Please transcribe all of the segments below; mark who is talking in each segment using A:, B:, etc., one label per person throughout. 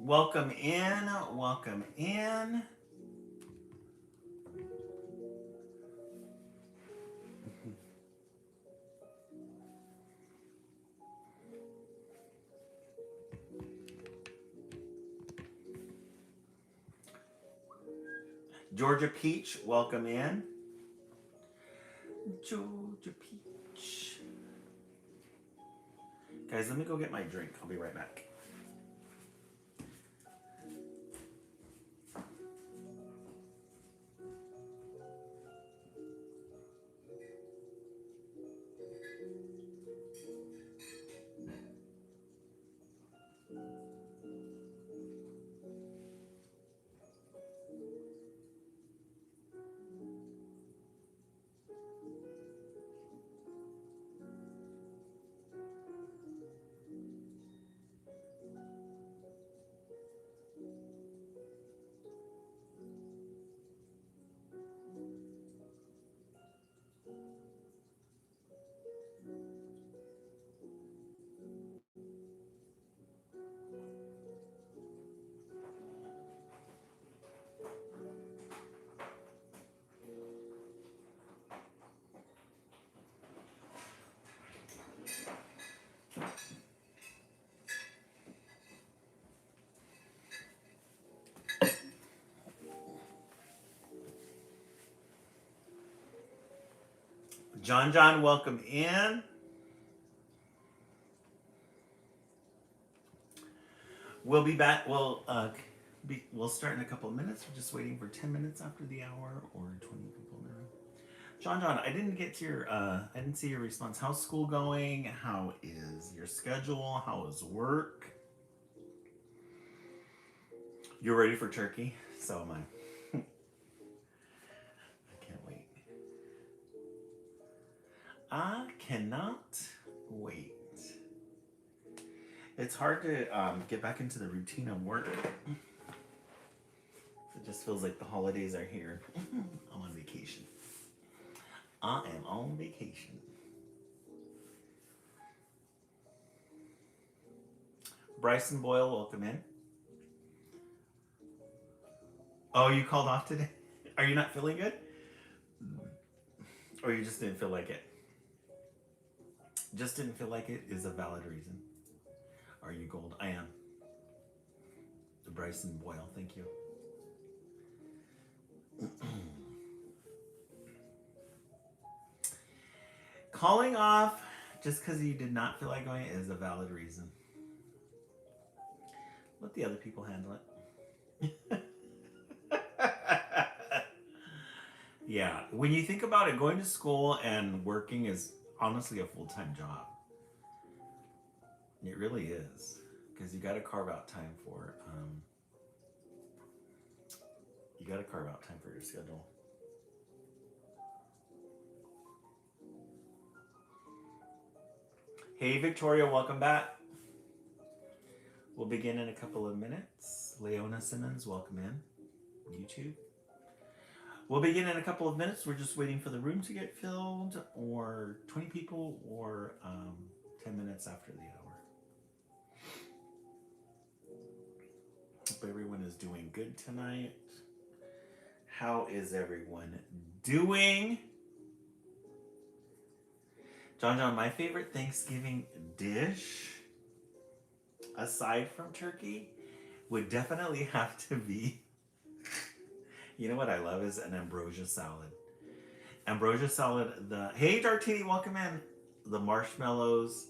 A: Welcome in. Welcome in. Georgia Peach, welcome in. Georgia Peach. Guys, let me go get my drink. I'll be right back. John, welcome in. We'll be back. We'll start in a couple of minutes. We're just waiting for 10 minutes after the hour or 20 people now. John, I didn't get to your. I didn't see your response. How's school going? How is your schedule? How is work? You're ready for turkey? So am I. I can't wait. I cannot wait. It's hard to get back into the routine of work. It just feels like the holidays are here. I'm on vacation. I am on vacation. Bryson Boyle, welcome in. Oh, you called off today? Are you not feeling good? Or you just didn't feel like it? Just didn't feel like it is a valid reason. Are you gold? I am. Bryson Boyle, thank you. Calling off just because you did not feel like going is a valid reason. Let the other people handle it. Yeah, when you think about it, going to school and working is honestly a full-time job. It really is, because you got to carve out time for your schedule. Hey Victoria, welcome back. We'll begin in a couple of minutes. Leona Simmons, welcome in. YouTube. We'll begin in a couple of minutes. We're just waiting for the room to get filled, or 20 people, or 10 minutes after the hour. Hope everyone is doing good tonight. How is everyone doing? John, my favorite Thanksgiving dish, aside from turkey, would definitely have to be, you know what I love is an ambrosia salad. Ambrosia salad, hey Dartini, welcome in. The marshmallows,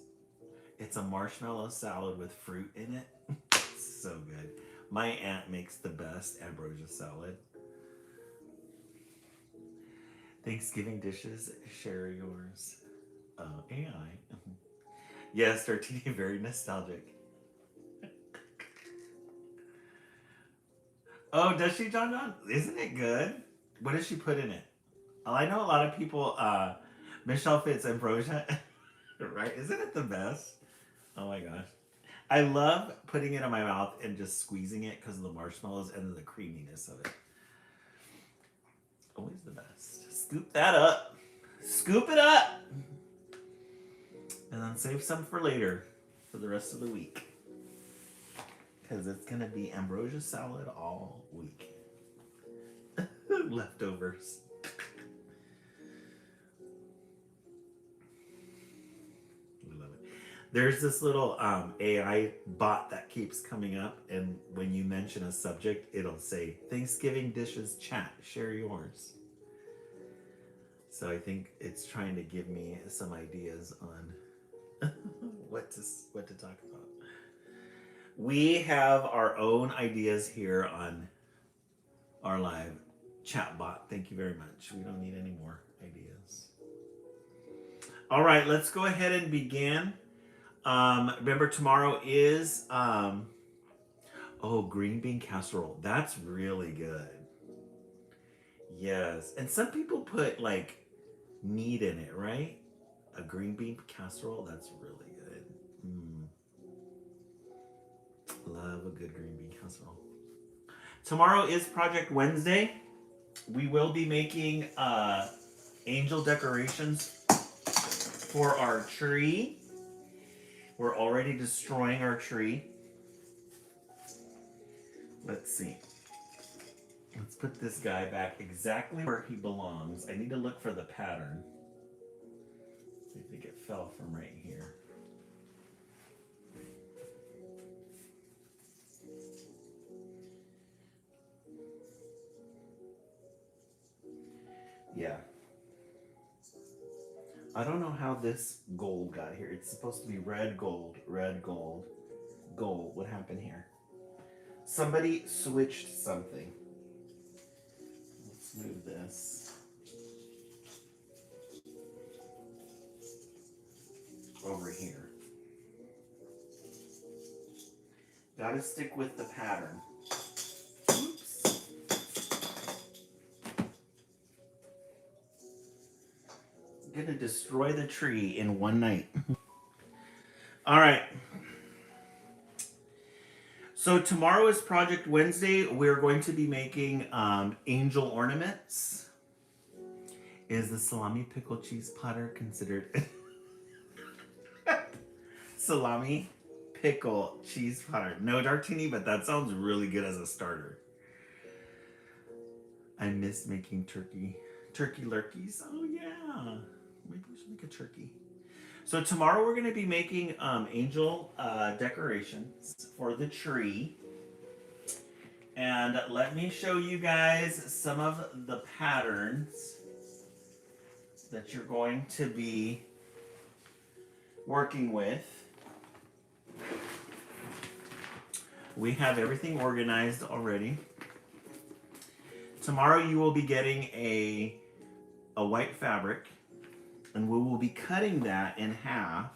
A: it's a marshmallow salad with fruit in it. So good. My aunt makes the best ambrosia salad. Thanksgiving dishes, share yours. AI. Yes, Dartini, very nostalgic. Oh, does she, John? Isn't it good? What does she put in it? Oh, I know a lot of people, Michelle Fitz ambrosia, right? Isn't it the best? Oh my gosh. I love putting it in my mouth and just squeezing it because of the marshmallows and the creaminess of it. Always the best. Scoop that up. Scoop it up. And then save some for later, for the rest of the week. because it's gonna be ambrosia salad all week. Leftovers. Love it. There's this little AI bot that keeps coming up, and when you mention a subject, it'll say Thanksgiving dishes chat, share yours. So I think it's trying to give me some ideas on what to talk about. We have our own ideas here on our live chat bot. Thank you very much. We don't need any more ideas. All right, let's go ahead and begin. Remember, tomorrow is green bean casserole. That's really good. Yes, and some people put like meat in it, right? A green bean casserole. That's really good. Love a good green bean casserole. Tomorrow is Project Wednesday. We will be making angel decorations for our tree. We're already destroying our tree. Let's see. Let's put this guy back exactly where he belongs. I need to look for the pattern. I think it fell from right here. Yeah. I don't know how this gold got here. It's supposed to be red, gold, gold. What happened here? Somebody switched something. Let's move this over here. Gotta stick with the pattern. Oops. I'm gonna destroy the tree in one night. All right. So tomorrow is Project Wednesday. We're going to be making angel ornaments. Is the salami pickle cheese platter considered salami pickle cheese platter? No, Dartini, but that sounds really good as a starter. I miss making turkey lurkeys. Oh yeah, maybe we should make a turkey. So tomorrow we're going to be making angel decorations for the tree. And let me show you guys some of the patterns that you're going to be working with. We have everything organized already. Tomorrow you will be getting a white fabric, and we will be cutting that in half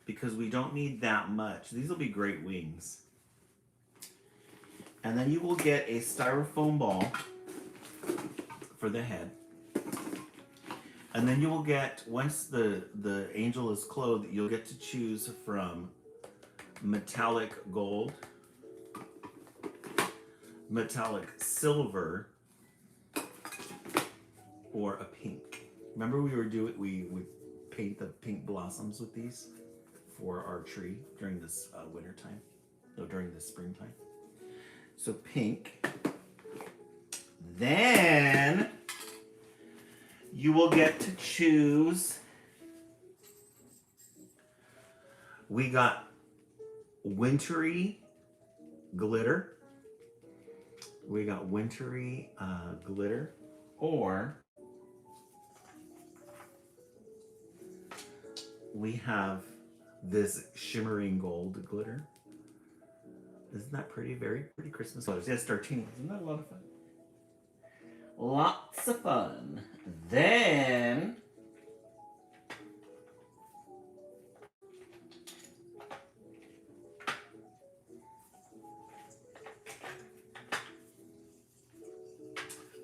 A: because we don't need that much. These will be great wings. And then you will get a styrofoam ball for the head. And then you will get, once the angel is clothed, you'll get to choose from metallic gold, metallic silver, or a pink. Remember we would paint the pink blossoms with these for our tree during this winter time, no, during the springtime. So pink. Then you will get to choose. We got wintry glitter. We got wintry glitter, or we have this shimmering gold glitter. Isn't that pretty? Very pretty Christmas colors. Yes, Dartini. Isn't that a lot of fun? Lots of fun. Then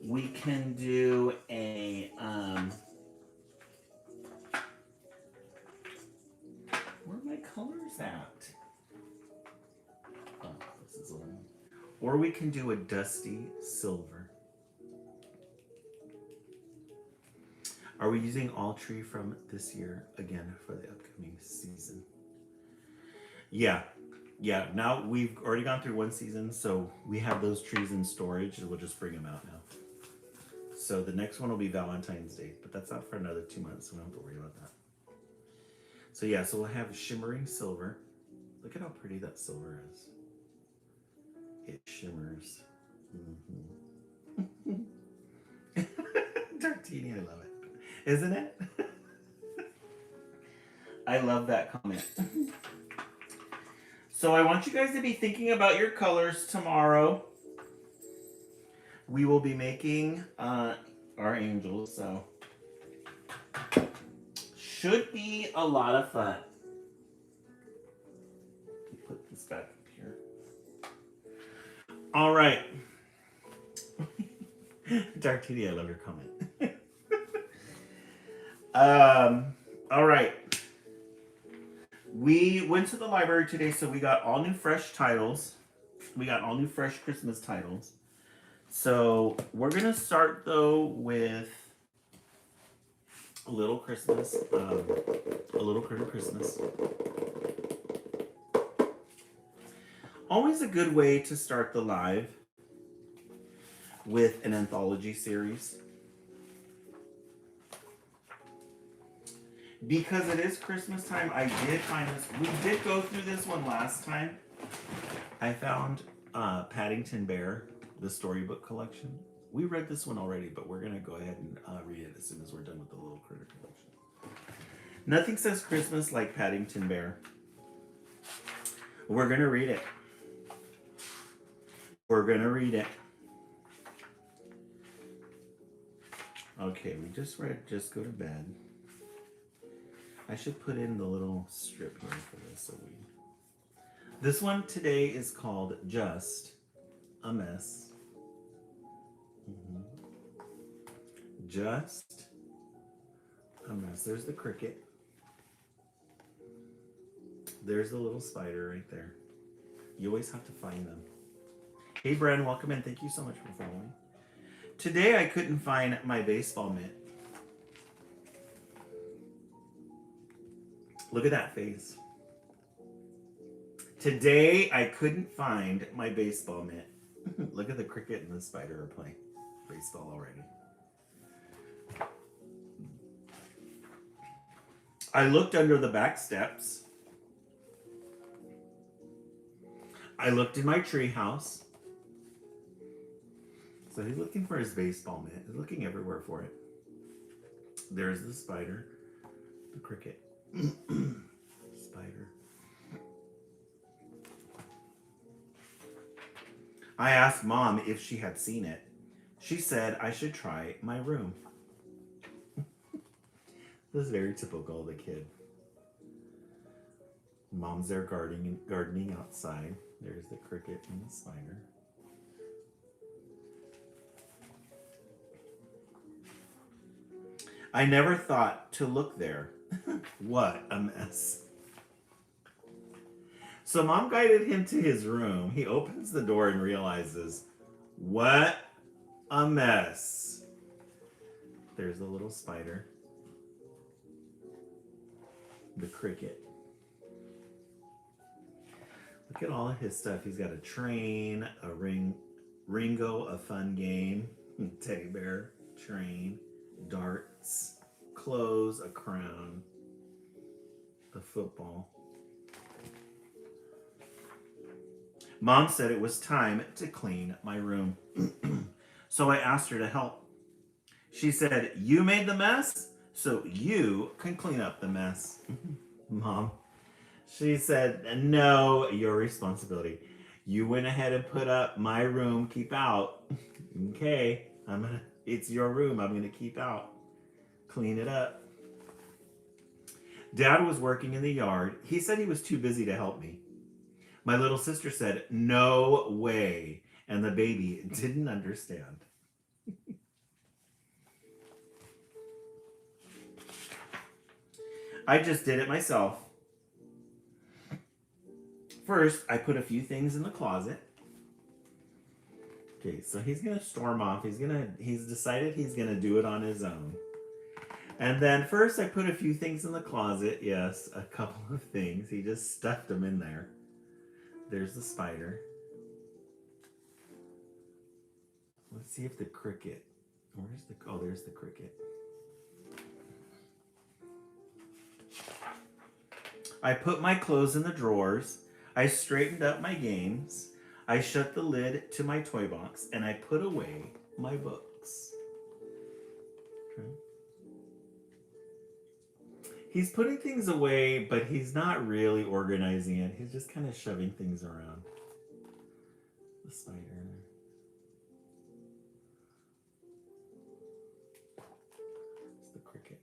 A: we can do a where are my colors at? Oh, this is a little. Or we can do a dusty silver. Are we using all tree from this year again for the upcoming season? Yeah. Yeah, now we've already gone through one season, so we have those trees in storage, and we'll just bring them out now. So the next one will be Valentine's Day, but that's out for another 2 months, so we don't have to worry about that. So yeah, so we'll have shimmering silver. Look at how pretty that silver is. It shimmers. Mm-hmm. Tartini, I love it. Isn't it? I love that comment. So I want you guys to be thinking about your colors tomorrow. We will be making our angels, so should be a lot of fun. Put this back up here. All right. Dartini, I love your comment. All right. We went to the library today, so we got all new fresh titles. We got all new fresh Christmas titles. So we're going to start, though, with A Little Christmas. A Little Critter Christmas. Always a good way to start the live with an anthology series. Because it is Christmas time, I did find this. We did go through this one last time. I found Paddington Bear, the storybook collection. We read this one already, but we're going to go ahead and read it as soon as we're done with the Little Critter collection. Nothing says Christmas like Paddington Bear. We're going to read it. We're going to read it. Okay, we just read Just Go to Bed. I should put in the little strip here for this. So this one today is called Just a Mess. Just a Mess. There's the cricket. There's the little spider right there. You always have to find them. Hey, Bren, welcome in. Thank you so much for following. Today I couldn't find my baseball mitt. Look at that face. Today I couldn't find my baseball mitt. Look at the cricket and the spider are playing baseball already. I looked under the back steps. I looked in my tree house. So he's looking for his baseball mitt. He's looking everywhere for it. There's the spider, the cricket. Spider. I asked Mom if she had seen it. She said I should try my room. This is very typical of the kid. Mom's there gardening outside. There's the cricket and the spider. I never thought to look there. What a mess. So Mom guided him to his room. He opens the door and realizes, what a mess. There's the little spider. The cricket. Look at all of his stuff. He's got a train, a Ringo, a fun game, teddy bear, train, darts, clothes, a crown, the football. Mom said it was time to clean my room. So I asked her to help. She said, you made the mess, so you can clean up the mess. Mom, she said, no, your responsibility. You went ahead and put up my room, keep out. Okay, it's your room, I'm gonna keep out. Clean it up. Dad was working in the yard. He said he was too busy to help me. My little sister said, no way. And the baby didn't understand. I just did it myself. First, I put a few things in the closet. Okay, so he's gonna storm off. He's decided he's gonna do it on his own. And then first I put a few things in the closet. Yes, a couple of things. He just stuffed them in there. There's the spider. Let's see if the cricket. Where's the? Oh, there's the cricket. I put my clothes in the drawers. I straightened up my games. I shut the lid to my toy box, and I put away my books. Okay. He's putting things away, but he's not really organizing it. He's just kind of shoving things around. The spider. It's the cricket.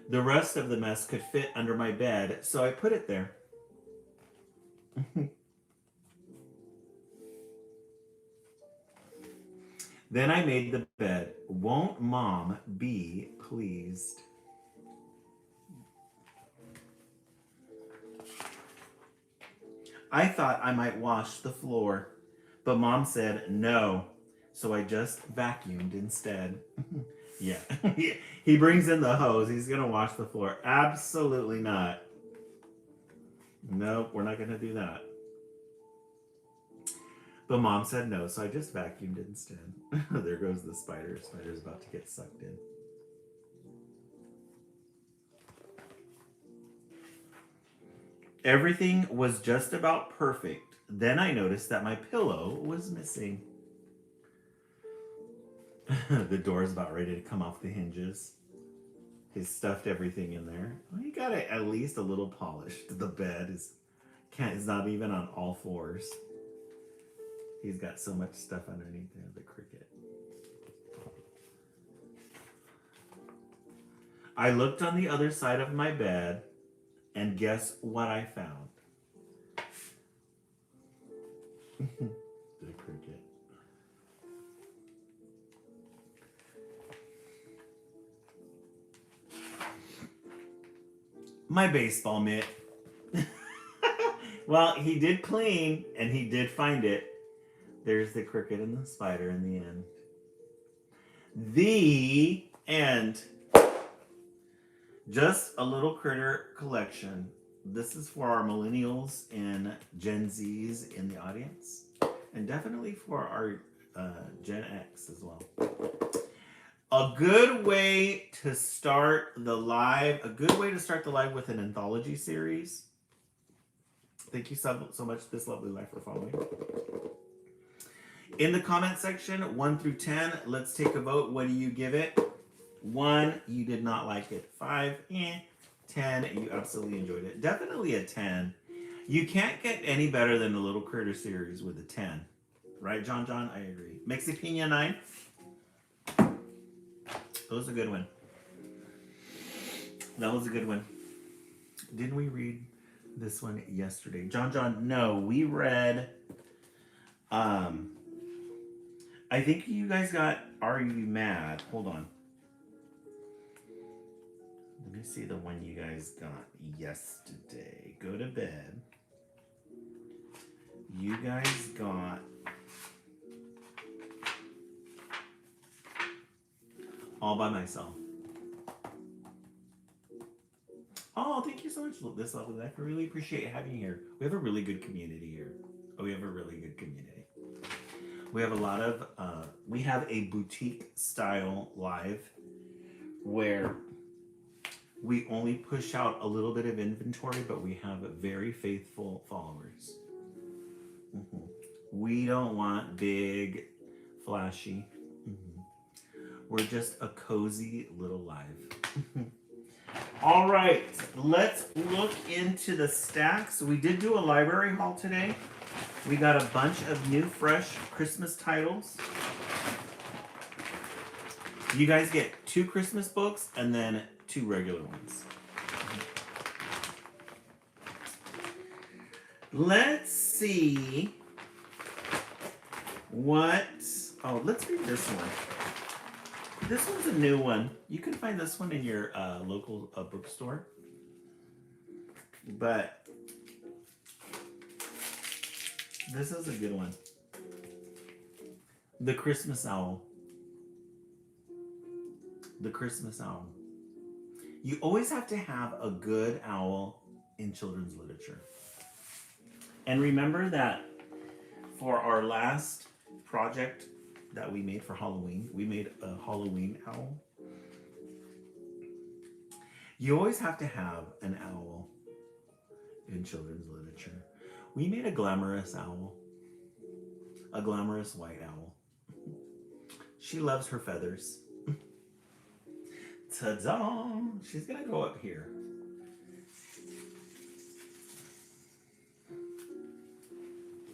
A: The rest of the mess could fit under my bed, so I put it there. Then I made the bed. Won't Mom be pleased? I thought I might wash the floor, but Mom said no, so I just vacuumed instead. Yeah, he brings in the hose. He's going to wash the floor. Absolutely not. Nope, we're not going to do that. But Mom said no, so I just vacuumed instead. There goes the spider. Spider's about to get sucked in. Everything was just about perfect. Then I noticed that my pillow was missing. The door's about ready to come off the hinges. He's stuffed everything in there. Well, he got it at least a little polished. The bed is not even on all fours. He's got so much stuff underneath there. The cricket. I looked on the other side of my bed, and guess what I found? The cricket. My baseball mitt. Well, he did clean, and he did find it. There's the cricket and the spider in the end. The end. Just a little critter collection. This is for our millennials and Gen Zs in the audience. And definitely for our Gen X as well. A good way to start the live. A good way to start the live with an anthology series. Thank you so much, This Lovely Life, for following. In the comment section, 1 through 10, let's take a vote. What do you give it? 1, you did not like it. 5, 10, you absolutely enjoyed it. Definitely a 10. You can't get any better than the Little Critter series with a 10. Right, John? I agree. Mexipina 9. That was a good one. That was a good one. Didn't we read this one yesterday? John, no. We read... I think you guys got Are You Mad? Hold on. Let me see the one you guys got yesterday. Go to bed. You guys got All by Myself. Oh, thank you so much, This Lovely Life. I really appreciate having you here. We have a really good community here. We have a really good community. We have a lot of, we have a boutique style live where we only push out a little bit of inventory, but we have very faithful followers. Mm-hmm. We don't want big, flashy. Mm-hmm. We're just a cozy little live. All right, let's look into the stacks. We did do a library haul today. We got a bunch of new, fresh Christmas titles. You guys get 2 Christmas books and then 2 regular ones. Let's see what... Oh, let's read this one. This one's a new one. You can find this one in your local bookstore. But this is a good one. The Christmas Owl. The Christmas Owl. You always have to have a good owl in children's literature. And remember that for our last project that we made for Halloween, we made a Halloween owl. You always have to have an owl in children's literature. We made a glamorous owl, a glamorous white owl. She loves her feathers. Ta-da! She's gonna go up here.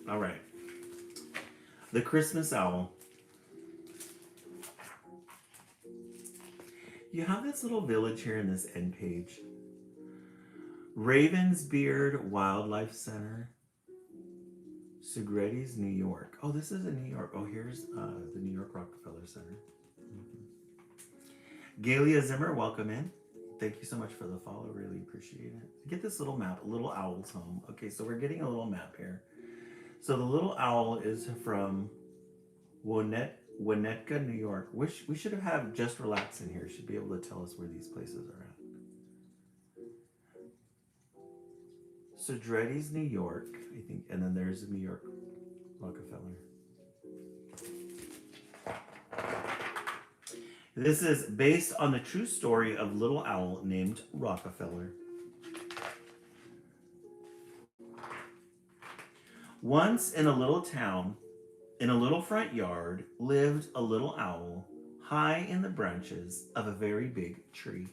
A: All right. The Christmas owl. You have this little village here in this end page. Ravensbeard Wildlife Center, Segretti's, New York. Oh, this is in New York. Oh, here's the New York Rockefeller Center. Galia Zimmer, welcome in. Thank you so much for the follow. Really appreciate it. Get this little map, Little Owl's Home. Okay, so we're getting a little map here. So the little owl is from Winnetka, New York. We should have Just Relax in here. Should be able to tell us where these places are at. Segretti's, New York, I think, and then there's New York Rockefeller. This is based on the true story of little owl named Rockefeller. Once in a little town, in a little front yard, lived a little owl high in the branches of a very big tree.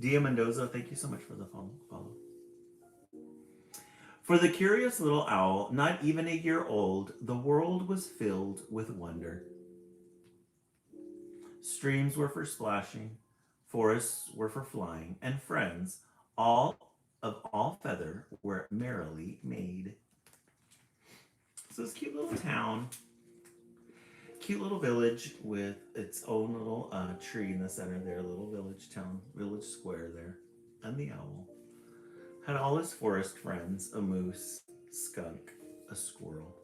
A: Dia Mendoza, thank you so much for the follow. For the curious little owl, not even a year old, the world was filled with wonder. Streams were for splashing, forests were for flying, and friends, all of all feather, were merrily made. So this cute little town, cute little village with its own little tree in the center there, little village town, village square there, and the owl. Had all his forest friends, a moose, skunk, a squirrel.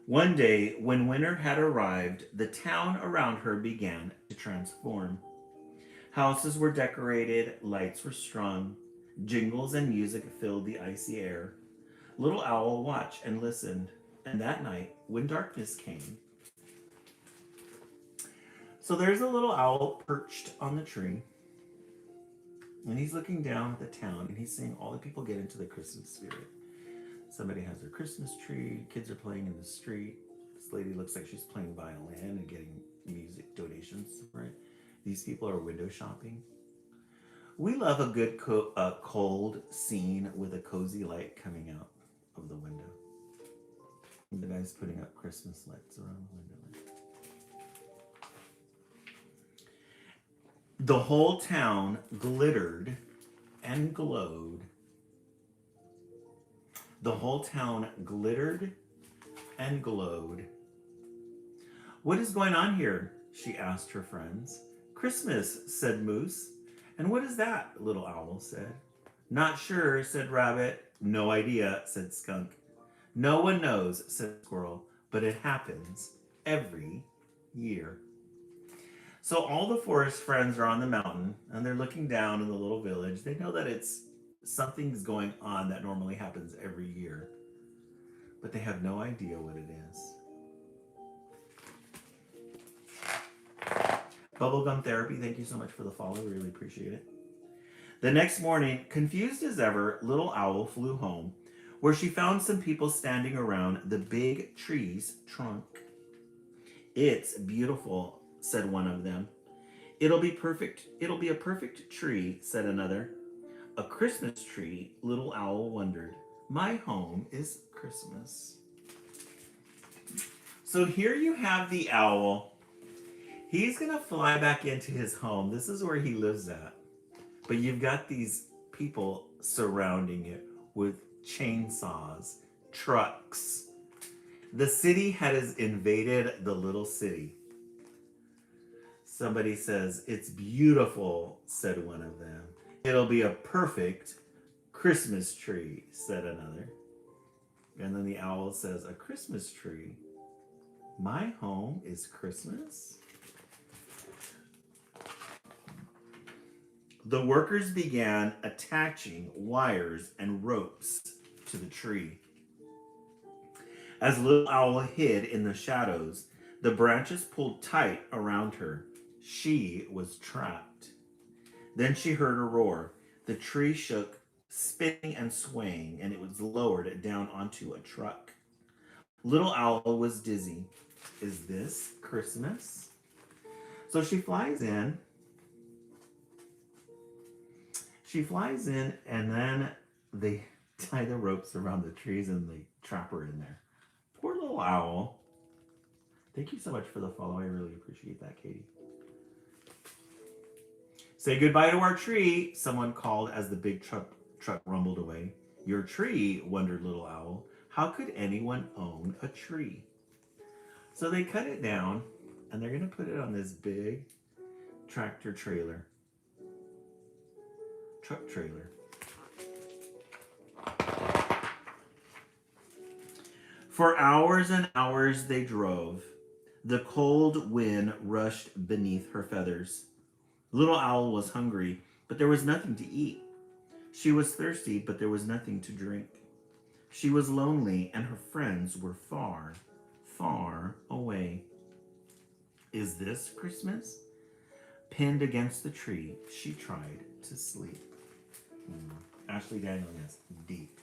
A: One day, when winter had arrived, the town around her began to transform. Houses were decorated, lights were strung, jingles and music filled the icy air. Little Owl watched and listened, and that night, when darkness came. So there's a little owl perched on the tree, and he's looking down at the town, and he's seeing all the people get into the Christmas spirit. Somebody has their Christmas tree, kids are playing in the street. This lady looks like she's playing violin and getting music donations, right? These people are window shopping. We love a good cold scene with a cozy light coming out of the window. And the guy's putting up Christmas lights around the window. The whole town glittered and glowed. The whole town glittered and glowed. What is going on here? She asked her friends. Christmas, said Moose. And what is that? Little Owl said. Not sure, said Rabbit. No idea, said Skunk. No one knows, said Squirrel, but it happens every year. So all the forest friends are on the mountain and they're looking down in the little village. They know that something's going on that normally happens every year, but they have no idea what it is. Bubblegum Therapy, thank you so much for the follow. Really appreciate it. The next morning, confused as ever, Little Owl flew home, where she found some people standing around the big tree's trunk. It's beautiful, said one of them. It'll be perfect. It'll be a perfect tree, said another. A Christmas tree, Little Owl wondered. My home is Christmas. So here you have the owl. He's going to fly back into his home. This is where he lives at. But you've got these people surrounding it with chainsaws, trucks. The city has invaded the little city. Somebody says, it's beautiful, said one of them. It'll be a perfect Christmas tree, said another. And then the owl says, a Christmas tree? My home is Christmas. The workers began attaching wires and ropes to the tree. As Little Owl hid in the shadows, the branches pulled tight around her. She was trapped. Then she heard a roar. The tree shook, spinning and swaying, and it was lowered down onto a truck. Little Owl was dizzy. Is this Christmas? So she flies in. And then they tie the ropes around the trees and they trap her in there. Poor Little Owl. Thank you so much for the follow. I really appreciate that, Katie. Say goodbye to our tree, someone called as the big truck rumbled away. Your tree, wondered Little Owl. How could anyone own a tree? So they cut it down, and they're going to put it on this big tractor trailer. Truck trailer. For hours and hours they drove. The cold wind rushed beneath her feathers. Little Owl was hungry, but there was nothing to eat. She was thirsty, but there was nothing to drink. She was lonely, and her friends were far, far away. Is this Christmas? Pinned against the tree, she tried to sleep. Ashley Daniel, yes, deep.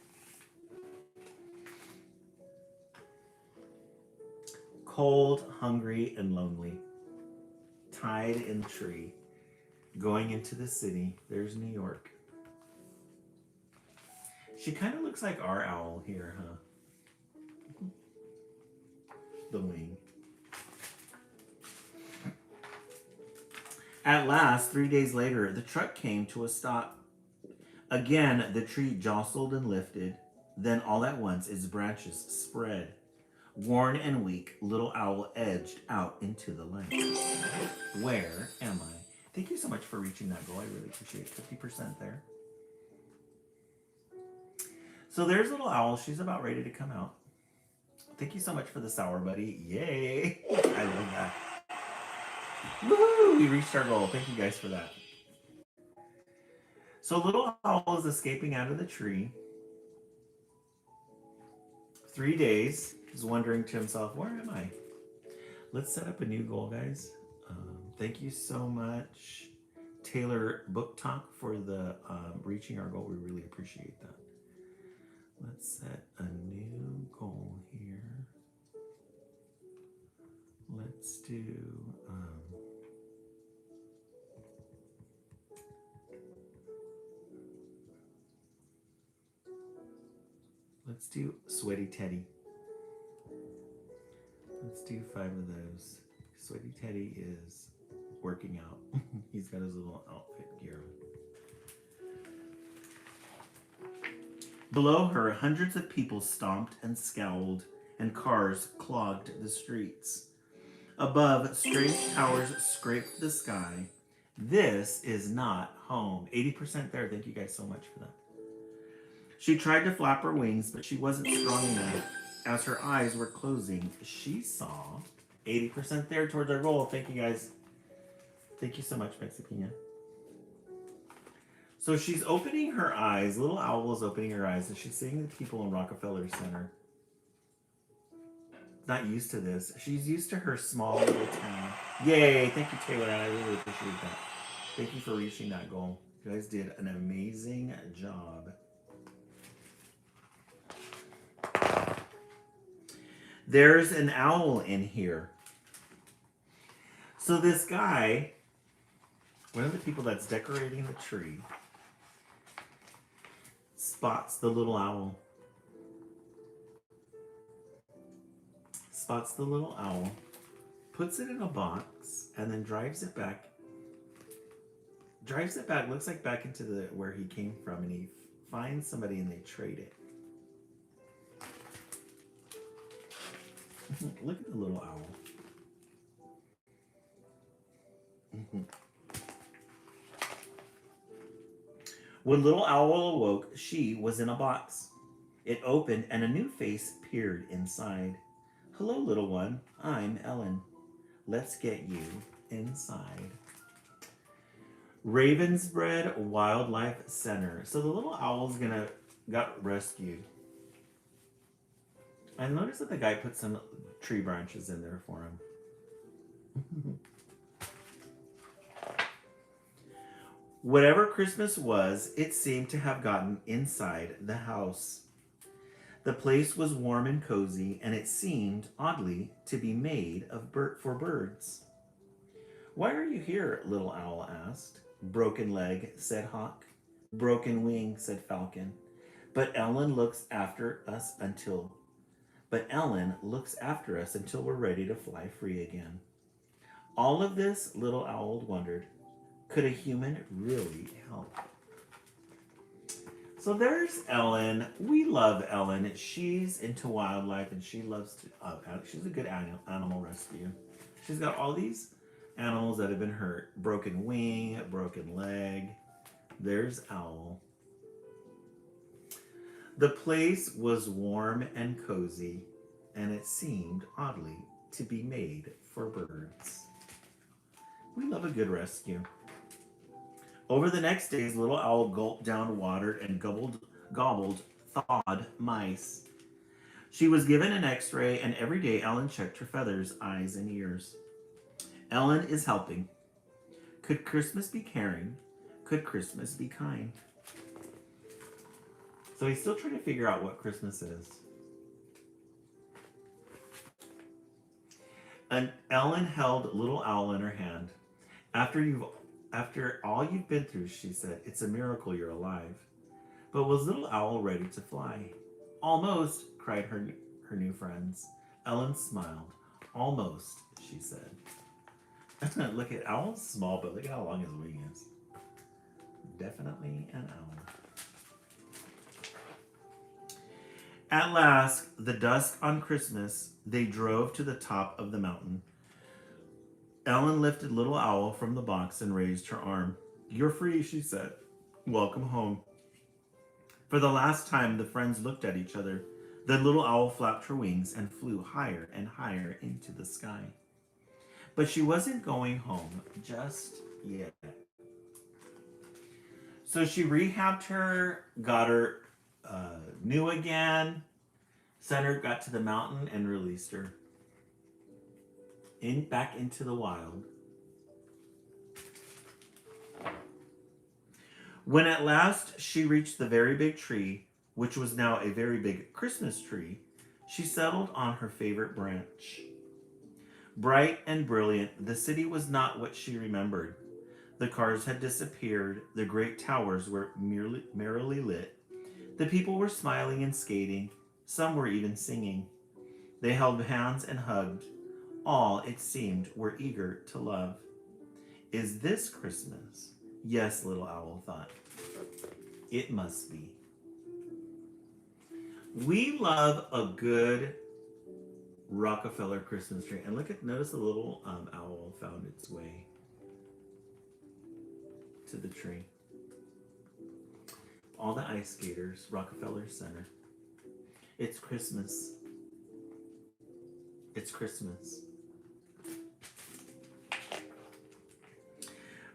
A: Cold, hungry, and lonely. Tied in the tree. Going into the city. There's New York. She kind of looks like our owl here, huh? The wing. At last, 3 days later, the truck came to a stop. Again, the tree jostled and lifted. Then all at once, its branches spread. Worn and weak, Little Owl edged out into the light. Where am I? Thank you so much for reaching that goal. I really appreciate it. 50% there. So there's Little Owl. She's about ready to come out. Thank you so much for the sour buddy. Yay! I love that. Woohoo! We reached our goal. Thank you guys for that. So Little Owl is escaping out of the tree. 3 days. He's wondering to himself, where am I? Let's set up a new goal, guys. Thank you so much, Taylor Book Talk, for the reaching our goal. We really appreciate that. Let's set a new goal here. Let's do Sweaty Teddy. Let's do 5 of those. Sweaty Teddy is working out. He's got his little outfit gear. Below her, hundreds of people stomped and scowled, and cars clogged the streets. Above, strange towers scraped the sky. This is not home. 80% there. Thank you guys so much for that. She tried to flap her wings, but she wasn't strong enough. As her eyes were closing, she saw 80% there towards our goal. Thank you guys. Thank you so much, Mexipina. So she's opening her eyes. Little Owl is opening her eyes, and she's seeing the people in Rockefeller Center. Not used to this. She's used to her small little town. Yay! Thank you, Taylor. I really appreciate that. Thank you for reaching that goal. You guys did an amazing job. There's an owl in here. So this guy, one of the people that's decorating the tree, spots the little owl. Spots the little owl, puts it in a box, and then drives it back. Looks like back into where he came from, and he finds somebody and they trade it. Look at the little owl. When Little Owl awoke, she was in a box. It opened and a new face peered inside. Hello, little one. I'm Ellen. Let's get you inside. Ravensbred Wildlife Center. So the little owl's got rescued. I noticed that the guy put some tree branches in there for him. Whatever Christmas was, it seemed to have gotten inside the house. The place was warm and cozy, and it seemed, oddly, to be made for birds. Why are you here? Little Owl asked. Broken leg, said Hawk. Broken wing, said Falcon. But Ellen looks after us until we're ready to fly free again. All of this, Little Owl wondered, could a human really help? So there's Ellen. We love Ellen. She's into wildlife and she loves to, she's a good animal rescue. She's got all these animals that have been hurt. Broken wing, broken leg. There's Owl. The place was warm and cozy, and it seemed, oddly, to be made for birds. We love a good rescue. Over the next days, Little Owl gulped down water and gobbled thawed mice. She was given an x-ray, and every day Ellen checked her feathers, eyes, and ears. Ellen is helping. Could Christmas be caring? Could Christmas be kind? So he's still trying to figure out what Christmas is. And Ellen held Little Owl in her hand. After all you've been through, she said, it's a miracle you're alive. But was Little Owl ready to fly? Almost, cried her new friends. Ellen smiled. Almost, she said. Look at Owl's small, but look at how long his wing is. Definitely an owl. At last, the dusk on Christmas, they drove to the top of the mountain. Ellen lifted Little Owl from the box and raised her arm. You're free, she said. Welcome home. For the last time, the friends looked at each other. Then Little Owl flapped her wings and flew higher and higher into the sky. But she wasn't going home just yet. So she rehabbed her, got her new again, sent her, got to the mountain, and released her back into the wild. When at last she reached the very big tree, which was now a very big Christmas tree, she settled on her favorite branch. Bright and brilliant, the city was not what she remembered. The cars had disappeared, the great towers were merrily lit. The people were smiling and skating, some were even singing. They held hands and hugged. All, it seemed, were eager to love. Is this Christmas? Yes, Little Owl thought. It must be. We love a good Rockefeller Christmas tree. And notice the little owl found its way to the tree. All the ice skaters, Rockefeller Center. It's Christmas. It's Christmas.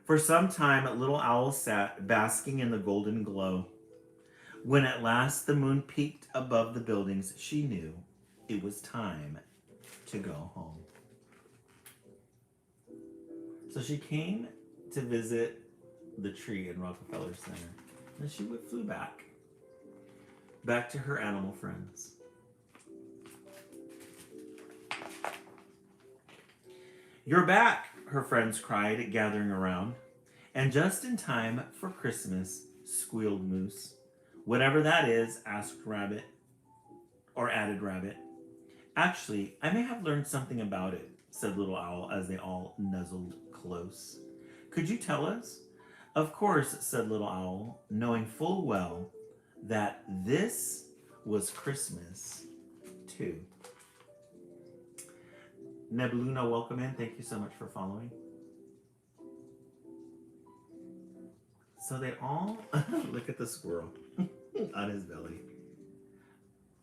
A: For some time, Little Owl sat basking in the golden glow. When at last the moon peeked above the buildings, she knew it was time to go home. So she came to visit the tree in Rockefeller Center. And she flew back to her animal friends. You're back, her friends cried, gathering around. And just in time for Christmas, squealed Moose. Whatever that is, asked Rabbit, or added Rabbit. Actually, I may have learned something about it, said Little Owl as they all nuzzled close. Could you tell us? Of course, said Little Owl, knowing full well that this was Christmas, too. Nebluna, welcome in. Thank you so much for following. So they all look at the squirrel on his belly.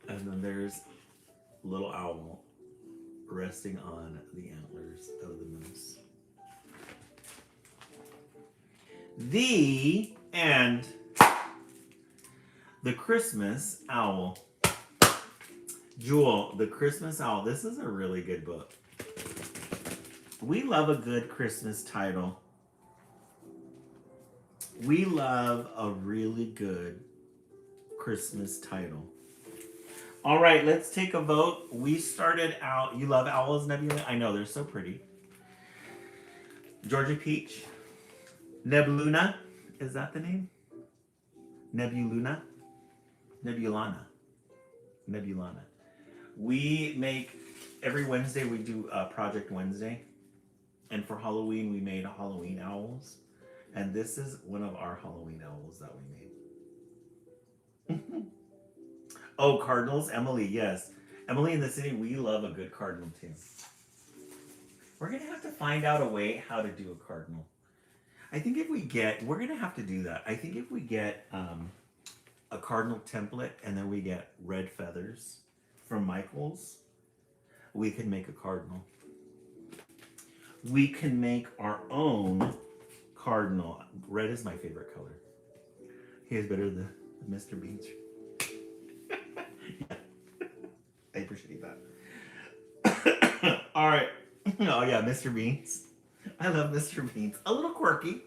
A: And then there's Little Owl resting on the antlers of the moose. And the Christmas Owl. Jewel, the Christmas Owl. This is a really good book. We love a good Christmas title. We love a really good Christmas title. All right, let's take a vote. We started out. You love owls, Nebula? I know, they're so pretty. Georgia Peach. Nebuluna. Is that the name? Nebuluna? Nebulana. We make, every Wednesday we do Project Wednesday. And for Halloween, we made Halloween owls. And this is one of our Halloween owls that we made. Oh, cardinals? Emily, yes. Emily in the city, we love a good cardinal too. We're going to have to find out a way how to do a cardinal. I think if we get, we're going to have to do that. I think if we get a cardinal template and then we get red feathers from Michael's, we can make a cardinal. We can make our own cardinal. Red is my favorite color. He is better than Mr. Beans. Yeah. I appreciate that. All right. Oh yeah, Mr. Beans. I love Mr. Beans. A little quirky.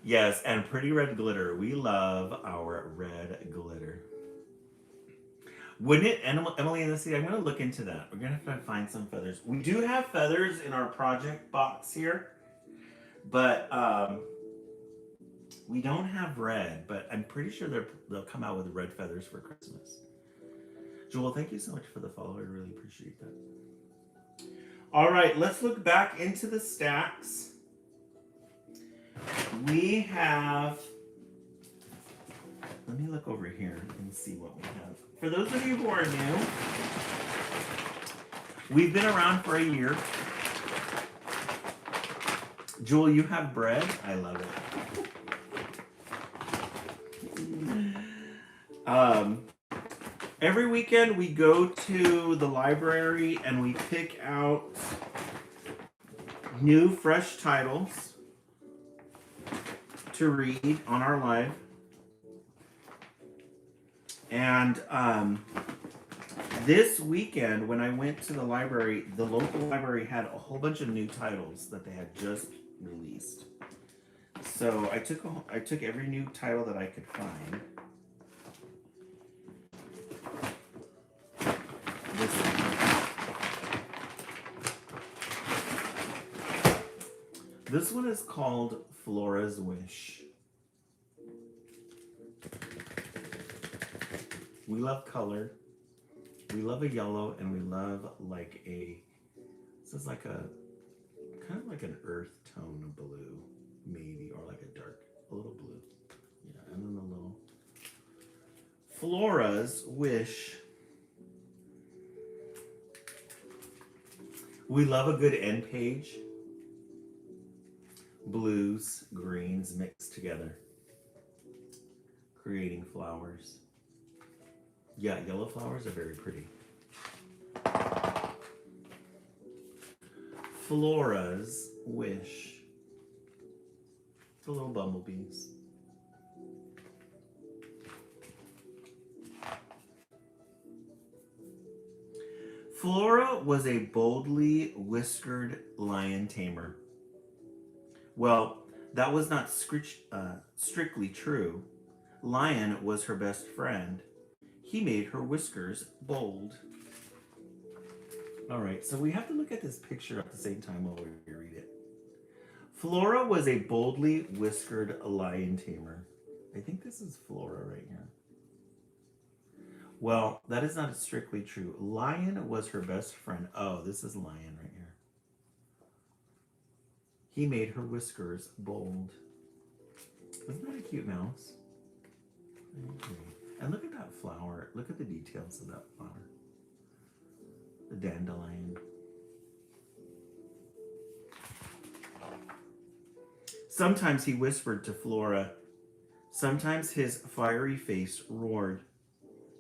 A: Yes, and pretty red glitter. We love our red glitter. Wouldn't it, Emily in the City? I'm going to look into that. We're going to have to find some feathers. We do have feathers in our project box here, but we don't have red, but I'm pretty sure they'll come out with red feathers for Christmas. Joel, thank you so much for the follow. I really appreciate that. All right, let's look back into the stacks. We have, let me look over here and see what we have. For those of you who are new, we've been around for a year. Jewel, you have bread? I love it. Every weekend we go to the library and we pick out new, fresh titles to read on our live. And this weekend, when I went to the library, the local library had a whole bunch of new titles that they had just released. So I took every new title that I could find. This one is called Flora's Wish. We love color. We love a yellow, and we love like this is like a, kind of like an earth tone of blue, maybe, or like a little blue. Yeah, and then the little Flora's Wish. We love a good end page. Blues, greens mixed together, creating flowers. Yeah, yellow flowers are very pretty. Flora's Wish. The little bumblebees. Flora was a boldly whiskered lion tamer. Well, that was not strictly true. Lion was her best friend. He made her whiskers bold. All right, so we have to look at this picture at the same time while we read it. Flora was a boldly whiskered lion tamer. I think this is Flora right here. Well, that is not strictly true. Lion was her best friend. Oh, this is Lion right here. He made her whiskers bold. Isn't that a cute mouse? I agree. And look at that flower. Look at the details of that flower. The dandelion. Sometimes he whispered to Flora. Sometimes his fiery face roared.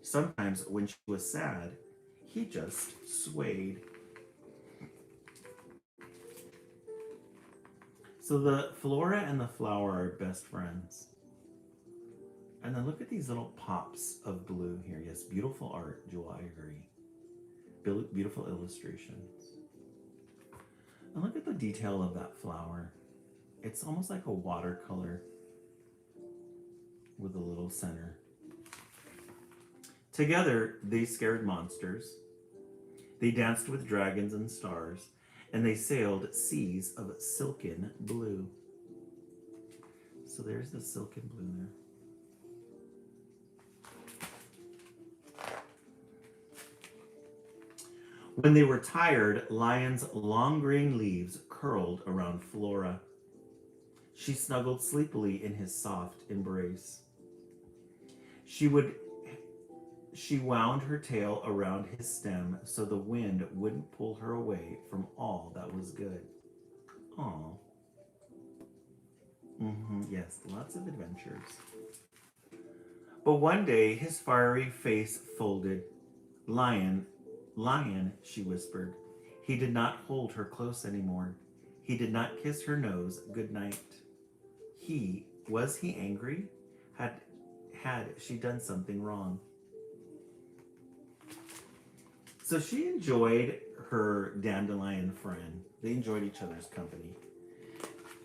A: Sometimes when she was sad, he He just swayed. So the flora and the flower are best friends. And then look at these little pops of blue here. Yes, beautiful art, Jewel, I agree. Beautiful illustrations. And look at the detail of that flower. It's almost like a watercolor with a little center. Together, they scared monsters. They danced with dragons and stars, and they sailed seas of silken blue. So there's the silken blue there. When they were tired, Lion's long green leaves curled around Flora. She snuggled sleepily in his soft embrace. She wound her tail around his stem so the wind wouldn't pull her away from all that was good. Aw. Yes, lots of adventures. But one day his fiery face folded. Lion, she whispered. He did not hold her close anymore. He did not kiss her nose good night. Was he angry? Had she done something wrong? So she enjoyed her dandelion friend. They enjoyed each other's company.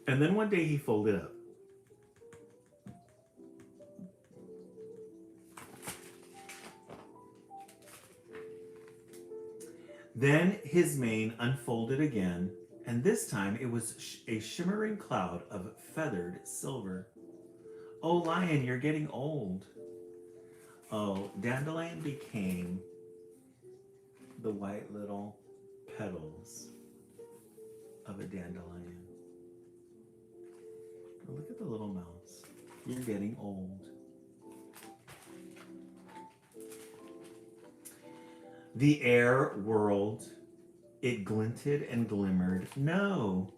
A: And then one day he folded up. Then his mane unfolded again, and this time it was a shimmering cloud of feathered silver. Oh, Lion, you're getting old. Oh, Dandelion became the white little petals of a dandelion. Oh, look at the little mouse. You're getting old. The air whirled. It glinted and glimmered. No!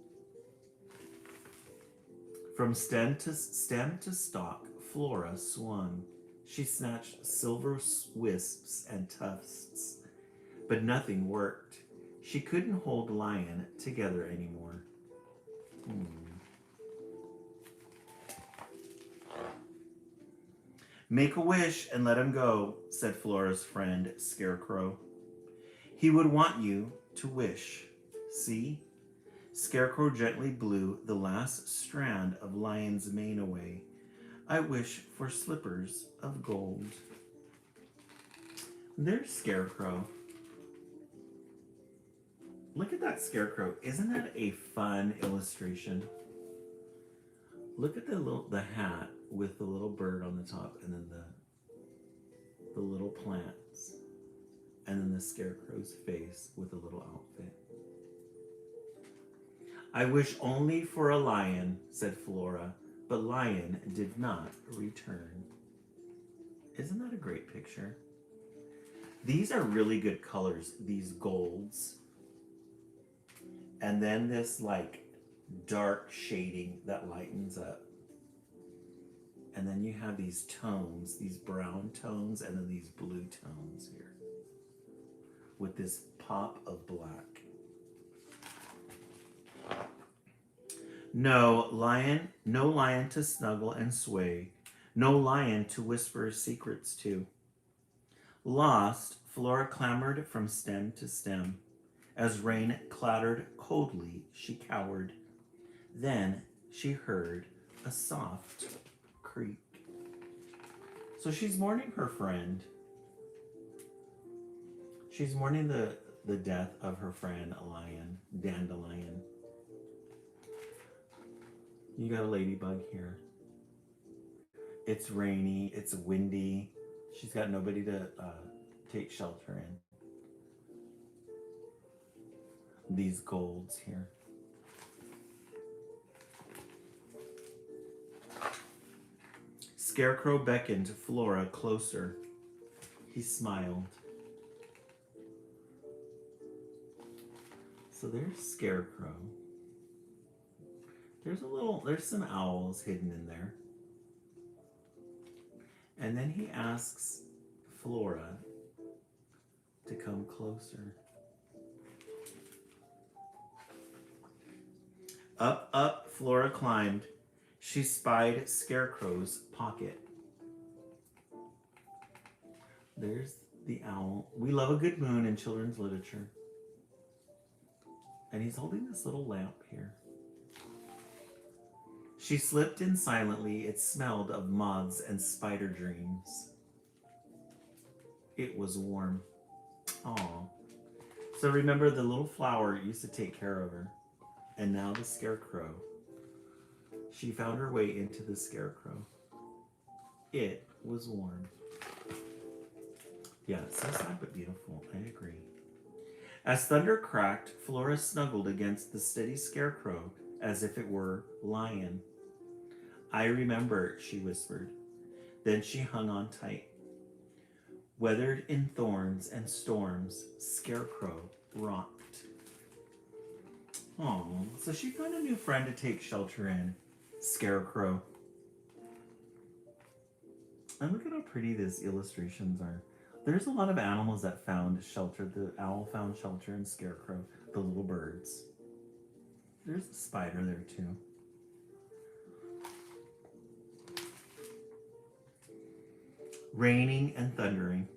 A: From stem to stalk, Flora swung. She snatched silver wisps and tufts, but nothing worked. She couldn't hold Lion together anymore. Make a wish and let him go, said Flora's friend, Scarecrow. He would want you to wish. See? Scarecrow gently blew the last strand of Lion's mane away. I wish for slippers of gold. There's Scarecrow. Look at that Scarecrow. Isn't that a fun illustration? Look at the hat with the little bird on the top, and then the little plants, and then the Scarecrow's face with a little outfit. I wish only for a lion, said Flora, but Lion did not return. Isn't that a great picture? These are really good colors, these golds. And then this like dark shading that lightens up. And then you have these tones, these brown tones, and then these blue tones here with this pop of black. No lion to snuggle and sway, no lion to whisper secrets to. Lost, Flora clambered from stem to stem. As rain clattered coldly, she cowered. Then she heard a soft creak. So she's mourning her friend. She's mourning the death of her friend, a lion, Dandelion. You got a ladybug here. It's rainy, it's windy. She's got nobody to take shelter in. These golds here. Scarecrow beckoned Flora closer. He smiled. So there's Scarecrow. There's some owls hidden in there. And then he asks Flora to come closer. Up, up, Flora climbed. She spied Scarecrow's pocket. There's the owl. We love a good moon in children's literature. And he's holding this little lamp here. She slipped in silently. It smelled of moths and spider dreams. It was warm. Aww. So remember, the little flower used to take care of her. And now the Scarecrow. She found her way into the Scarecrow. It was warm. Yeah, so sad but beautiful. I agree. As thunder cracked, Flora snuggled against the steady Scarecrow as if it were lion. I remember, she whispered. Then she hung on tight. Weathered in thorns and storms, Scarecrow rocked. Oh, so she found a new friend to take shelter in. Scarecrow. And look at how pretty these illustrations are. There's a lot of animals that found shelter. The owl found shelter in Scarecrow. The little birds. There's a spider there too. Raining and thundering.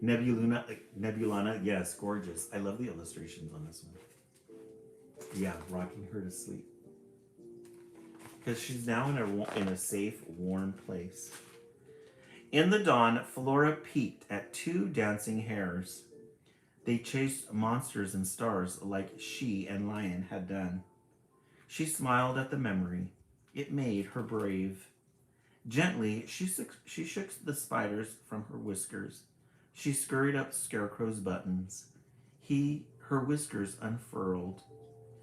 A: Nebulana, yes, gorgeous. I love the illustrations on this one. Yeah, rocking her to sleep. Because she's now in a safe, warm place. In the dawn, Flora peeked at two dancing hares. They chased monsters and stars like she and Lion had done. She smiled at the memory. It made her brave. Gently, she shook the spiders from her whiskers. She scurried up Scarecrow's buttons. Her whiskers unfurled.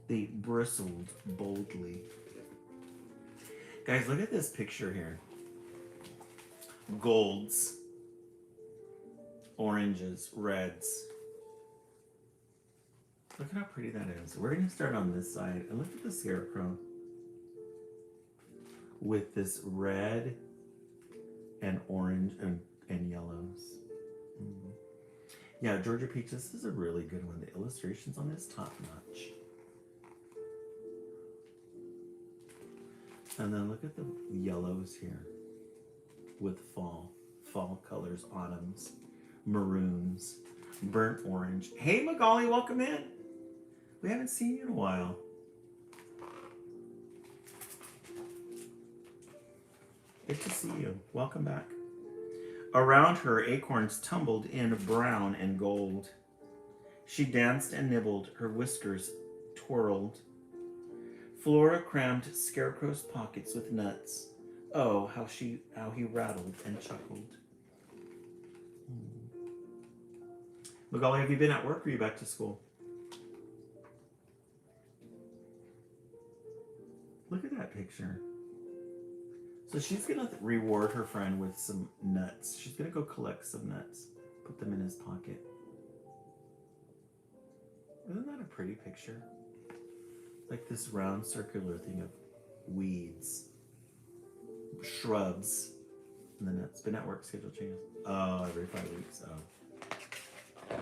A: They bristled boldly. Guys, look at this picture here. Golds, oranges, reds. Look how pretty that is. We're going to start on this side. And look at the Scarecrow. With this red and orange and yellows. Mm. Yeah, Georgia Peach, this is a really good one. The illustrations on this, top notch. And then look at the yellows here. With fall colors, autumns, maroons, burnt orange. Hey, Magali, welcome in. We haven't seen you in a while. Good to see you. Welcome back. Around her, acorns tumbled in brown and gold. She danced and nibbled, her whiskers twirled. Flora crammed Scarecrow's pockets with nuts. Oh, how he rattled and chuckled. Magali, have you been at work or are you back to school? Look at that picture. So she's going to reward her friend with some nuts. She's going to go collect some nuts. Put them in his pocket. Isn't that a pretty picture? Like this round circular thing of weeds. Shrubs. And the nuts. Been at work, schedule changes. Oh, every 5 weeks. Oh.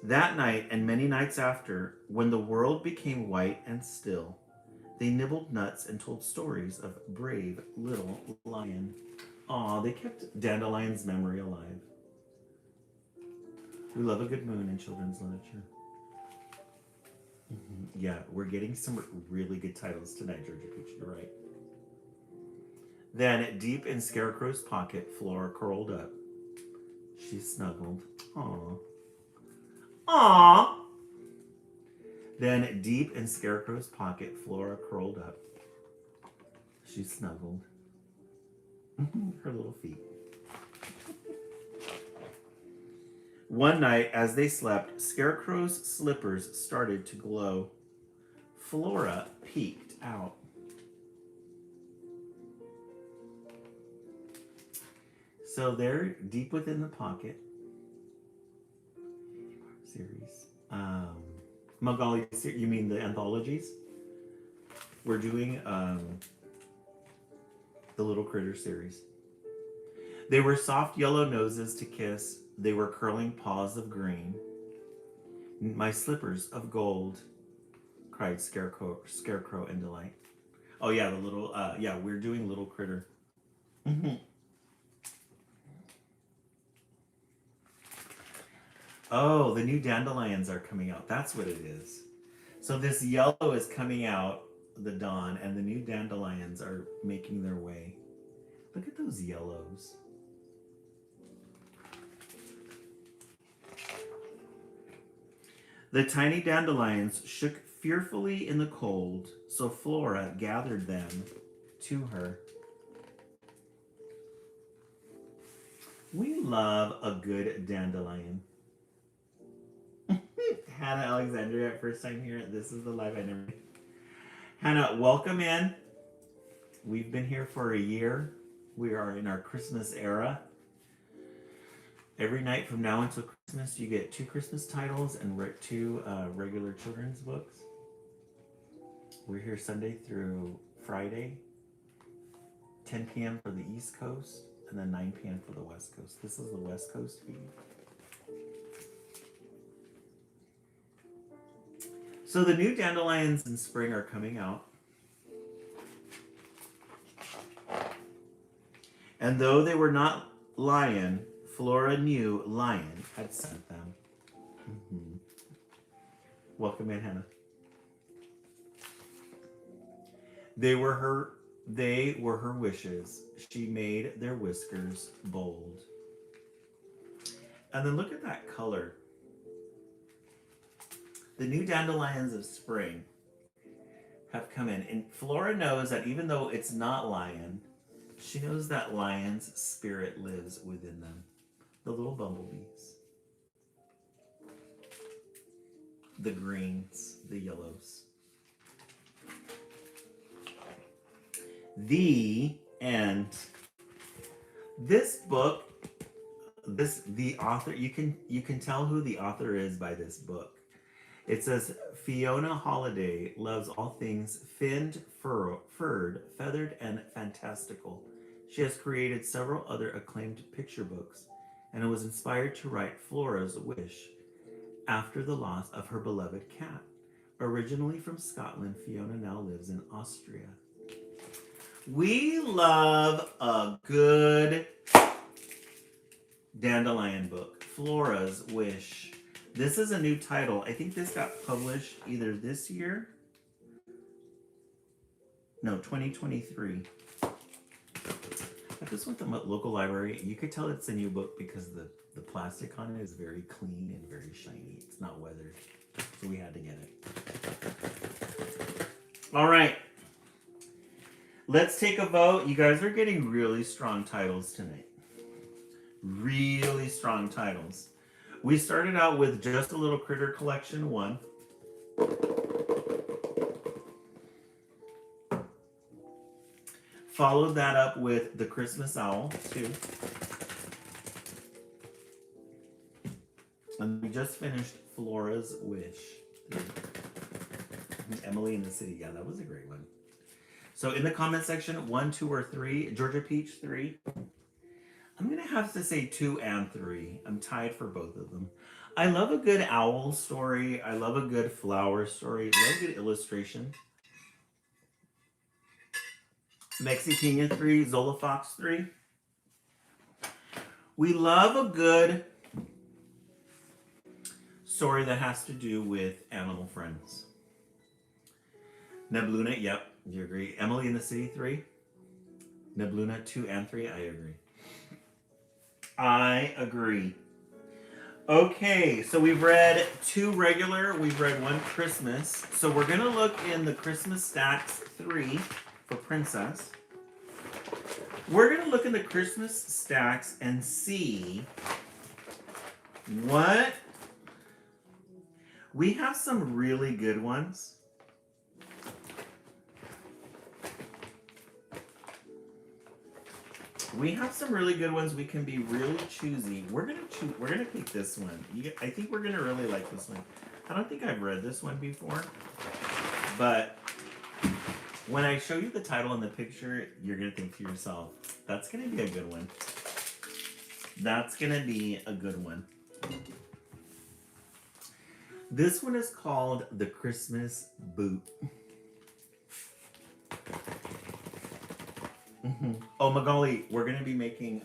A: That night and many nights after, when the world became white and still, they nibbled nuts and told stories of brave little lion. Aw, they kept Dandelion's memory alive. We love a good moon in children's literature. Yeah, we're getting some really good titles tonight, Georgia Peach. You're right. Then, deep in Scarecrow's pocket, Flora curled up. She snuggled. Aw. Aw! Then, deep in Scarecrow's pocket, Flora curled up. She snuggled. Her little feet. One night, as they slept, Scarecrow's slippers started to glow. Flora peeked out. So they're deep within the pocket. Series. Magali, you mean the anthologies? We're doing the Little Critter series. They were soft yellow noses to kiss. They were curling paws of green. My slippers of gold, cried Scarecrow in delight. Oh yeah, the little, yeah, we're doing Little Critter. Oh, the new dandelions are coming out. That's what it is. So this yellow is coming out, the dawn, and the new dandelions are making their way. Look at those yellows. The tiny dandelions shook fearfully in the cold, so Flora gathered them to her. We love a good dandelion. Hannah Alexandria, first time here. This is the live I never. Hannah, welcome in. We've been here for a year. We are in our Christmas era. Every night from now until Christmas, you get 2 Christmas titles and 2 regular children's books. We're here Sunday through Friday, 10 p.m. for the East Coast, and then 9 p.m. for the West Coast. This is the West Coast feed. So the new dandelions in spring are coming out. And though they were not lion, Flora knew Lion had sent them. Mm-hmm. Welcome in, Hannah. They were her wishes. She made their whiskers bold. And then look at that color. The new dandelions of spring have come in. And Flora knows that even though it's not lion, she knows that lion's spirit lives within them. The little bumblebees. The greens, the yellows. The end. This book, the author, you can tell who the author is by this book. It says Fiona Holliday loves all things finned, furred, feathered, and fantastical. She has created several other acclaimed picture books, and was inspired to write Flora's Wish after the loss of her beloved cat. Originally from Scotland, Fiona now lives in Austria. We love a good dandelion book, Flora's Wish. This is a new title. I think this got published either this year. No, 2023. I just went to the local library. You could tell it's a new book because the plastic on it is very clean and very shiny. It's not weathered. So we had to get it. All right. Let's take a vote. You guys are getting really strong titles tonight. Really strong titles. We started out with Just a Little Critter Collection 1. Followed that up with The Christmas Owl 2. And we just finished Flora's Wish 3. Emily in the City. Yeah, that was a great one. So in the comment section, 1, 2, or 3. Georgia Peach 3. I'm going to have to say 2 and 3. I'm tied for both of them. I love a good owl story. I love a good flower story. I love a good illustration. Mexicana 3, Zola Fox 3. We love a good story that has to do with animal friends. Nebluna, yep, you agree. Emily in the City 3. Nebluna 2 and 3, I agree. I agree. Okay, so we've read 2 regular, we've read 1 Christmas. So we're going to look in the Christmas Stacks 3 for Princess. We're going to look in the Christmas Stacks and see what... We have some really good ones. We have some really good ones. We can be really choosy. We're gonna pick this one. I think we're gonna really like this one. I don't think I've read this one before, but when I show you the title and the picture, you're gonna think to yourself, "That's gonna be a good one." That's going to be a good one. This one is called the Christmas Boot. Oh, Magali, we're going to be making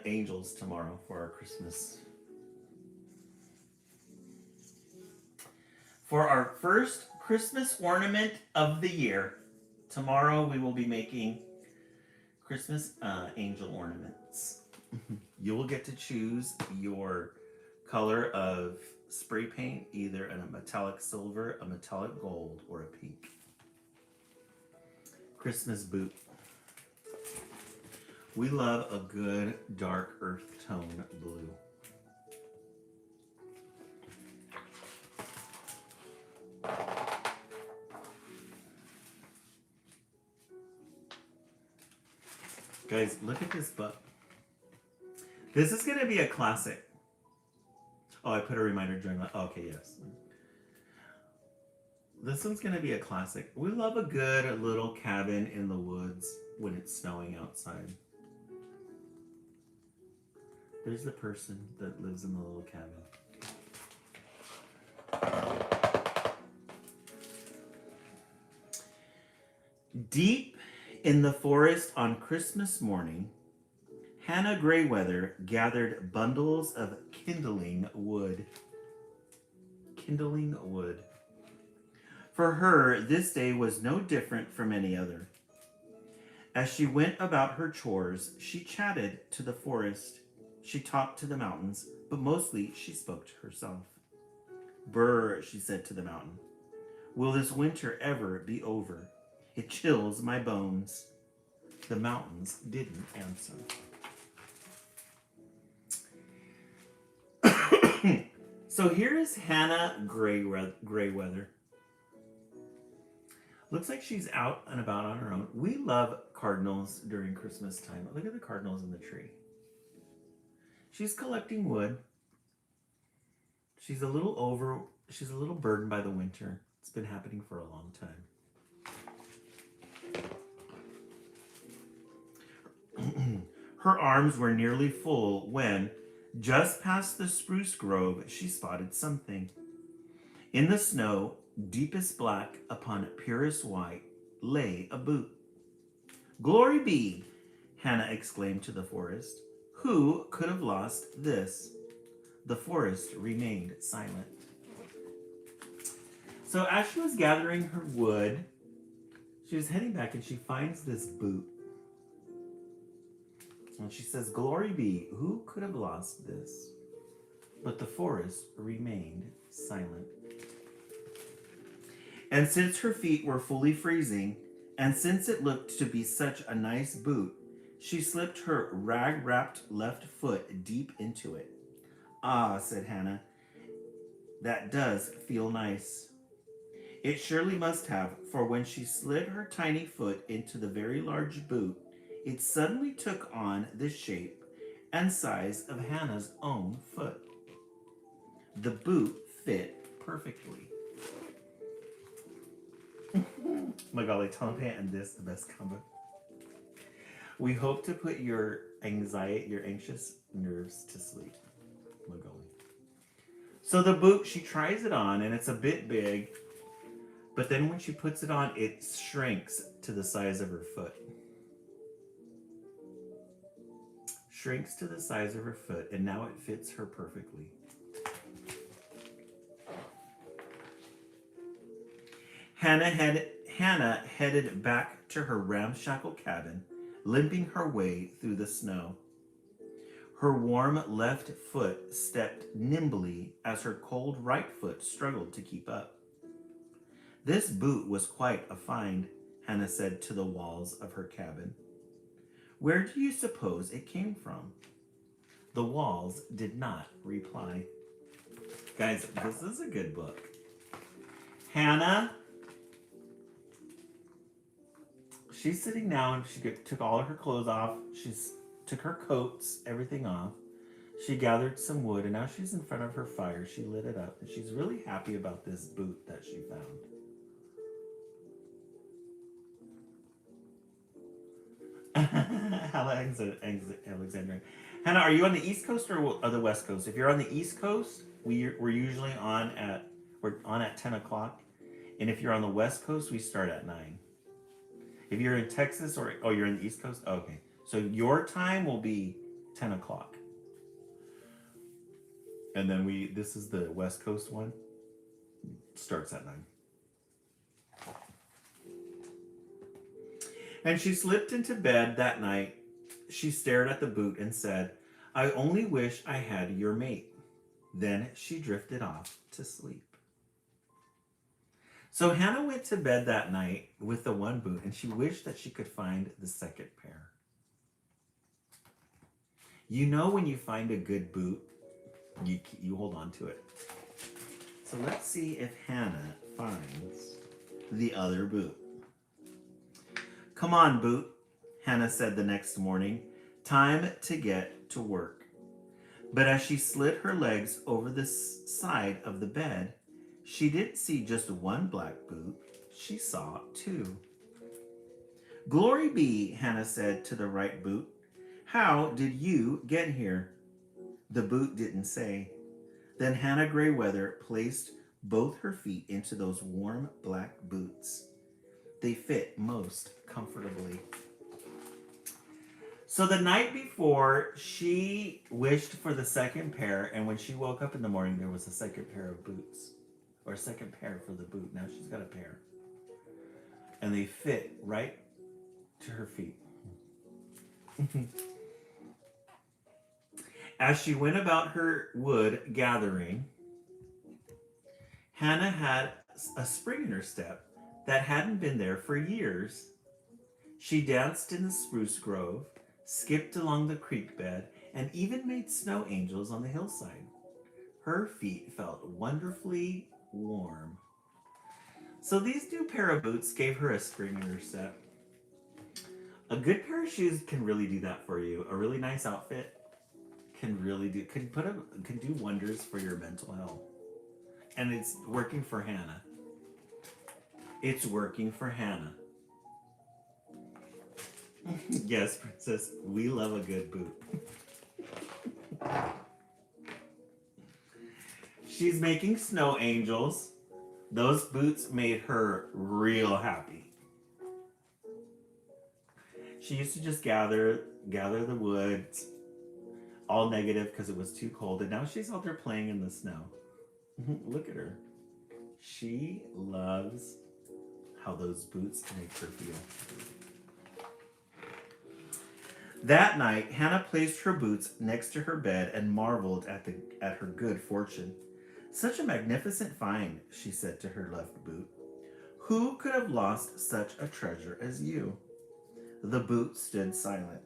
A: angels tomorrow for our Christmas. For our first Christmas ornament of the year, tomorrow we will be making Christmas angel ornaments. You will get to choose your color of spray paint, either in a metallic silver, a metallic gold, or a pink. Christmas boot. We love a good dark earth tone blue. Guys, look at this book. This is going to be a classic. Oh, I put a reminder during that. Oh, okay, yes. This one's going to be a classic. We love a good little cabin in the woods when it's snowing outside. There's the person that lives in the little cabin. Deep in the forest on Christmas morning, Hannah Greyweather gathered bundles of kindling wood. Kindling wood. For her, this day was no different from any other. As she went about her chores, she chatted to the forest. She talked to the mountains, but mostly she spoke to herself. Brr, she said to the mountain. Will this winter ever be over? It chills my bones. The mountains didn't answer. So here is Hannah Greyweather. Looks like she's out and about on her own. We love cardinals during Christmas time. Look at the cardinals in the tree. She's collecting wood. She's a little burdened by the winter. It's been happening for a long time. Her arms were nearly full when, just past the spruce grove, she spotted something. In the snow, deepest black upon purest white, lay a boot. Glory be, Hannah exclaimed to the forest. Who could have lost this? The forest remained silent. So as she was gathering her wood, she was heading back and she finds this boot. And she says, Glory be, who could have lost this? But the forest remained silent. And since her feet were fully freezing, and since it looked to be such a nice boot, she slipped her rag-wrapped left foot deep into it. Ah, said Hannah, that does feel nice. It surely must have, for when she slid her tiny foot into the very large boot, it suddenly took on the shape and size of Hannah's own foot. The boot fit perfectly. Magali, Tompe and this, the best combo. We hope to put your anxious nerves to sleep, Magali. So the boot, she tries it on, and it's a bit big, but then when she puts it on, it shrinks to the size of her foot. Shrinks to the size of her foot, and now it fits her perfectly. Hannah headed back to her ramshackle cabin, limping her way through the snow. Her warm left foot stepped nimbly as her cold right foot struggled to keep up. This boot was quite a find, Hannah said to the walls of her cabin. Where do you suppose it came from? The walls did not reply. Guys, this is a good book. Hannah, she's sitting down. She took all of her clothes off. She took her coats, everything off. She gathered some wood, and now she's in front of her fire. She lit it up, and she's really happy about this boot that she found. Alexandria. Hannah, are you on the East Coast or the West Coast? If you're on the East Coast, we're usually we're on at 10 o'clock. And if you're on the West Coast, we start at 9. If you're in Texas you're in the East Coast? Okay. So your time will be 10 o'clock. And then this is the West Coast one. Starts at 9. And she slipped into bed that night. She stared at the boot and said, I only wish I had your mate. Then she drifted off to sleep. So Hannah went to bed that night with the one boot, and she wished that she could find the second pair. You know when you find a good boot, you hold on to it. So let's see if Hannah finds the other boot. Come on, boot, Hannah said the next morning. Time to get to work. But as she slid her legs over the side of the bed, she didn't see just one black boot. She saw 2. Glory be, Hannah said to the right boot. How did you get here? The boot didn't say. Then Hannah Greyweather placed both her feet into those warm black boots. They fit most comfortably. So the night before, she wished for the second pair, and when she woke up in the morning, there was a second pair of boots, or a second pair for the boot. Now she's got a pair. And they fit right to her feet. As she went about her wood gathering, Hannah had a spring in her step that hadn't been there for years. She danced in the spruce grove, skipped along the creek bed, and even made snow angels on the hillside. Her feet felt wonderfully warm. So these new pair of boots gave her a spring in her step. A good pair of shoes can really do that for you. A really nice outfit can do wonders for your mental health. And it's working for Hannah. It's working for Hannah. Yes, Princess, we love a good boot. She's making snow angels. Those boots made her real happy. She used to just gather the wood, all negative because it was too cold, and now she's out there playing in the snow. Look at her. She loves how those boots make her feel. That night, Hannah placed her boots next to her bed and marveled at her good fortune. Such a magnificent find, she said to her left boot. Who could have lost such a treasure as you? The boot stood silent.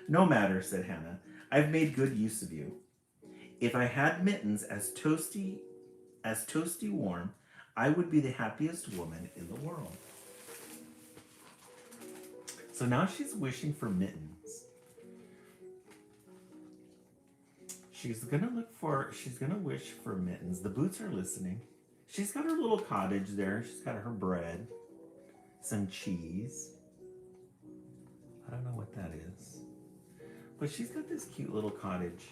A: No matter, said Hannah. I've made good use of you. If I had mittens as toasty warm, I would be the happiest woman in the world. So now she's wishing for mittens. She's gonna wish for mittens. The boots are listening. She's got her little cottage there. She's got her bread, some cheese. I don't know what that is. But she's got this cute little cottage.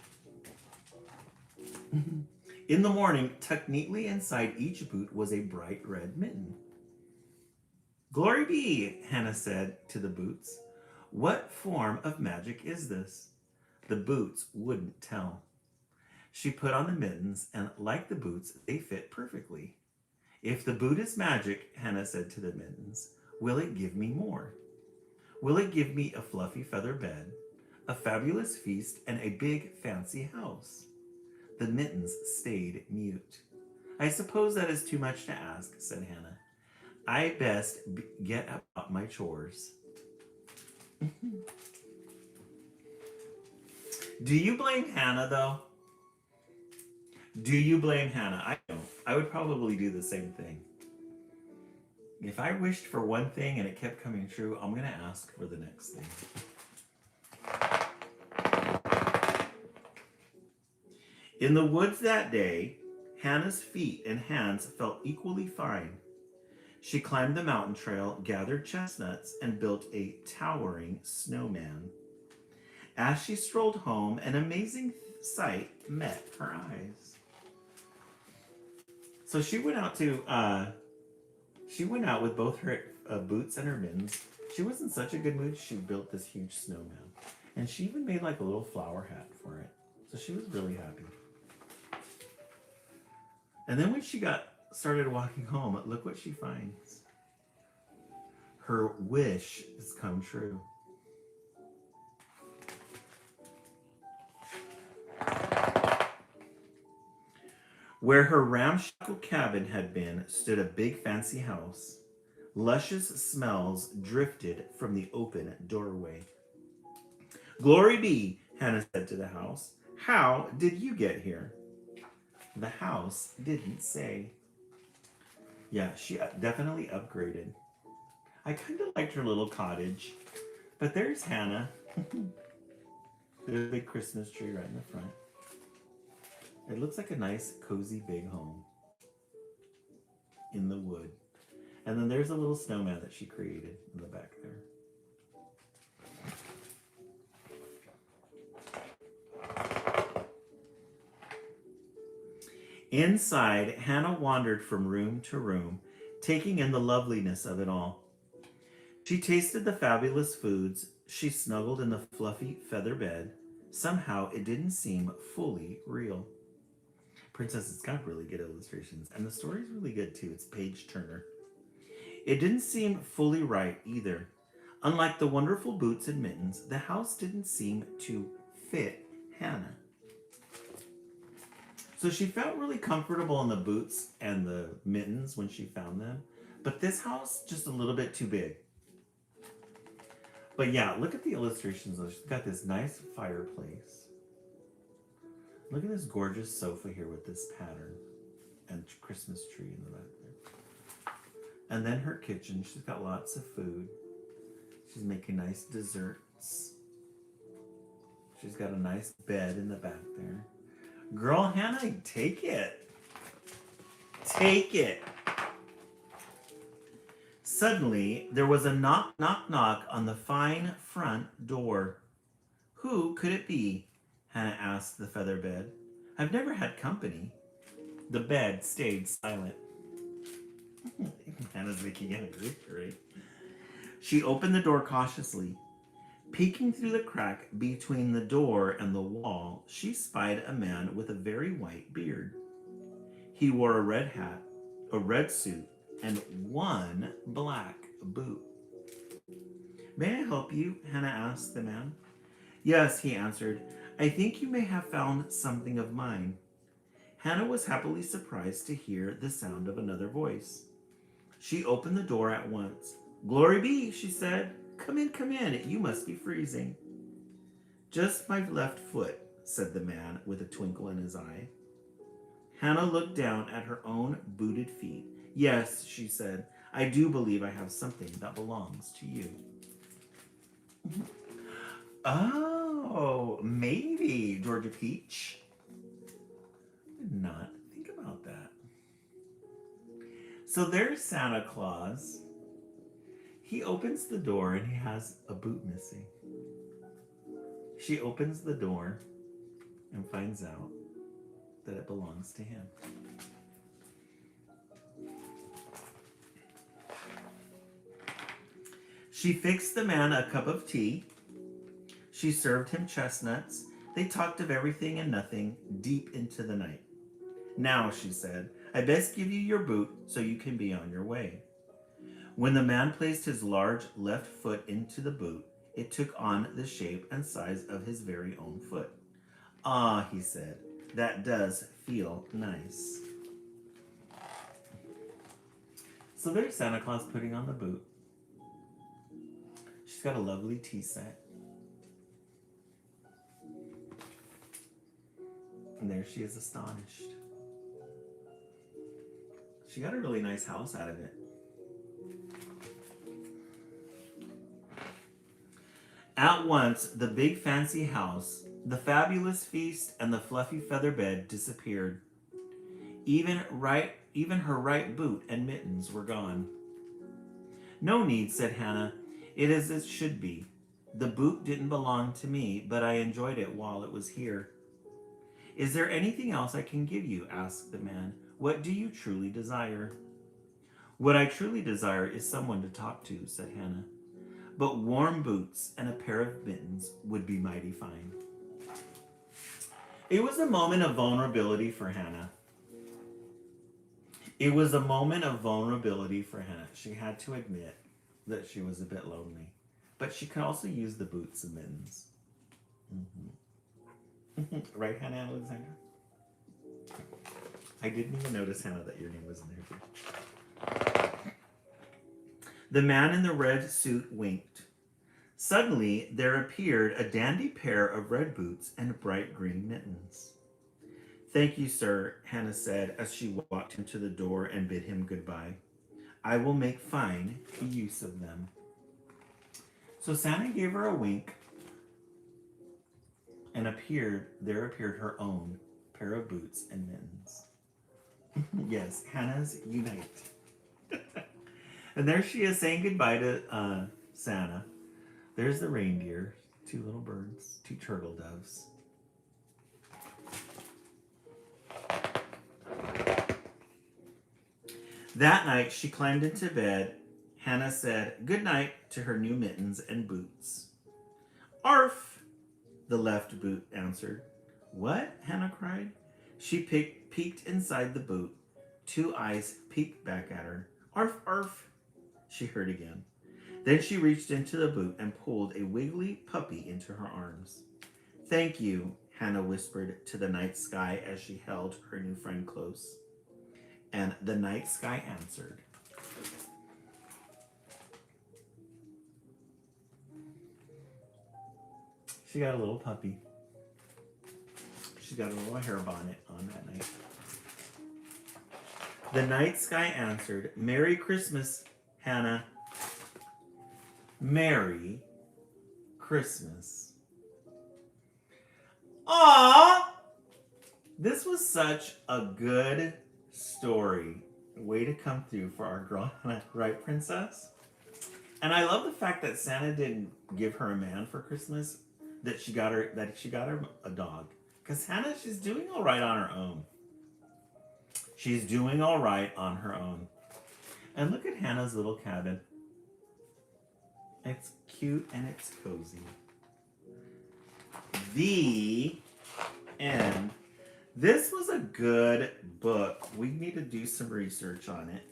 A: In the morning, tucked neatly inside each boot was a bright red mitten. Glory be, Hannah said to the boots. What form of magic is this? The boots wouldn't tell. She put on the mittens, and like the boots, they fit perfectly. If the boot is magic, Hannah said to the mittens, will it give me more? Will it give me a fluffy feather bed, a fabulous feast, and a big fancy house? The mittens stayed mute. I suppose that is too much to ask, said Hannah. I best get about my chores. Do you blame Hannah, though? Do you blame Hannah? I don't. I would probably do the same thing. If I wished for one thing and it kept coming true, I'm going to ask for the next thing. In the woods that day, Hannah's feet and hands felt equally fine. She climbed the mountain trail, gathered chestnuts, and built a towering snowman. As she strolled home, an amazing sight met her eyes. So she went out with both her boots and her mittens. She was in such a good mood. She built this huge snowman, and she even made like a little flower hat for it. So she was really happy. And then when she got started walking home, look what she finds. Her wish has come true. Where her ramshackle cabin had been stood a big fancy house. Luscious smells drifted from the open doorway. Glory be, Hannah said to the house. How did you get here? The house didn't say. Yeah, she definitely upgraded. I kind of liked her little cottage. But there's Hannah. There's a big Christmas tree right in the front. It looks like a nice, cozy, big home in the wood. And then there's a little snowman that she created in the back there. Inside, Hannah wandered from room to room, taking in the loveliness of it all. She tasted the fabulous foods. She snuggled in the fluffy feather bed. Somehow, it didn't seem fully real. Princess, it's got really good illustrations, and the story's really good too. It's page turner. It didn't seem fully right either. Unlike the wonderful boots and mittens, the house didn't seem to fit Hannah. So she felt really comfortable in the boots and the mittens when she found them, but this house just a little bit too big. But yeah, look at the illustrations though. She's got this nice fireplace. Look at this gorgeous sofa here with this pattern and Christmas tree in the back there. And then her kitchen. She's got lots of food. She's making nice desserts. She's got a nice bed in the back there. Girl, Hannah, take it. Take it. Suddenly, there was a knock, knock, knock on the fine front door. Who could it be? Hannah asked the feather bed. I've never had company. The bed stayed silent. Hannah's making it right? She opened the door cautiously. Peeking through the crack between the door and the wall, she spied a man with a very white beard. He wore a red hat, a red suit, and one black boot. May I help you? Hannah asked the man. Yes, he answered. I think you may have found something of mine. Hannah was happily surprised to hear the sound of another voice. She opened the door at once. Glory be, she said. Come in, you must be freezing. Just my left foot, said the man with a twinkle in his eye. Hannah looked down at her own booted feet. Yes, she said, I do believe I have something that belongs to you. Oh, maybe, Georgia Peach. I did not think about that. So there's Santa Claus. He opens the door and he has a boot missing. She opens the door and finds out that it belongs to him. She fixed the man a cup of tea. She served him chestnuts. They talked of everything and nothing deep into the night. Now, she said, I best give you your boot so you can be on your way. When the man placed his large left foot into the boot, it took on the shape and size of his very own foot. Ah, he said, that does feel nice. So there's Santa Claus putting on the boot. She's got a lovely tea set. And there she is, astonished. She got a really nice house out of it. At once, the big fancy house, the fabulous feast, and the fluffy feather bed disappeared. Even her right boot and mittens were gone. No need, said Hannah. It is as it should be. The boot didn't belong to me, but I enjoyed it while it was here. Is there anything else I can give you? Asked the man. What do you truly desire? What I truly desire is someone to talk to, said Hannah. But warm boots and a pair of mittens would be mighty fine. It was a moment of vulnerability for Hannah. It was a moment of vulnerability for Hannah. She had to admit that she was a bit lonely. But she could also use the boots and mittens. Mm-hmm. Right, Hannah Alexandra? I didn't even notice, Hannah, that your name was in there too. The man in the red suit winked. Suddenly, there appeared a dandy pair of red boots and bright green mittens. Thank you, sir, Hannah said as she walked him to the door and bid him goodbye. I will make fine use of them. So Santa gave her a wink, and there appeared her own pair of boots and mittens. Yes, Hannah's unite. And there she is saying goodbye to Santa. There's the reindeer, 2 little birds, 2 turtle doves. That night, she climbed into bed. Hannah said good night to her new mittens and boots. Arf! The left boot answered. What? Hannah cried. She peeked inside the boot. 2 eyes peeked back at her. Arf, arf, she heard again. Then she reached into the boot and pulled a wiggly puppy into her arms. Thank you, Hannah whispered to the night sky as she held her new friend close. And the night sky answered. She got a little puppy. She got a little hair bonnet on that night. The night sky answered, Merry Christmas, Hannah. Merry Christmas. Aww! This was such a good story. Way to come through for our girl, right, Princess? And I love the fact that Santa didn't give her a man for Christmas, that she got her a dog. Because Hannah, she's doing all right on her own. She's doing all right on her own. And look at Hannah's little cabin. It's cute and it's cozy. The end. This was a good book. We need to do some research on it.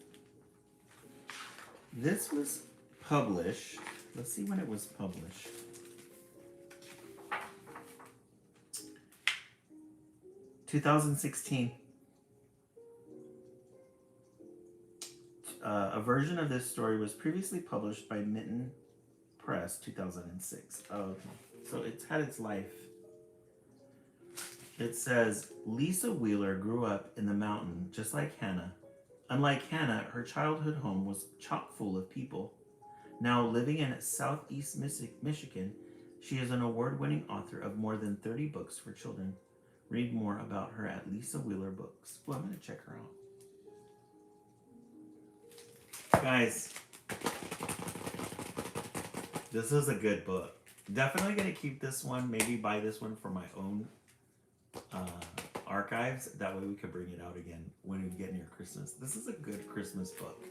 A: This was published. Let's see when it was published. (2016). A version of this story was previously published by Mitten Press, 2006. Oh, okay. So it's had its life. It says, Lisa Wheeler grew up in the mountain just like Hannah. Unlike Hannah, her childhood home was chock full of people. Now living in southeast Michigan, she is an award-winning author of more than 30 books for children. Read more about her at Lisa Wheeler Books. Well, I'm going to check her out. Guys, this is a good book. Definitely going to keep this one. Maybe buy this one for my own archives. That way we could bring it out again when we get near Christmas. This is a good Christmas book.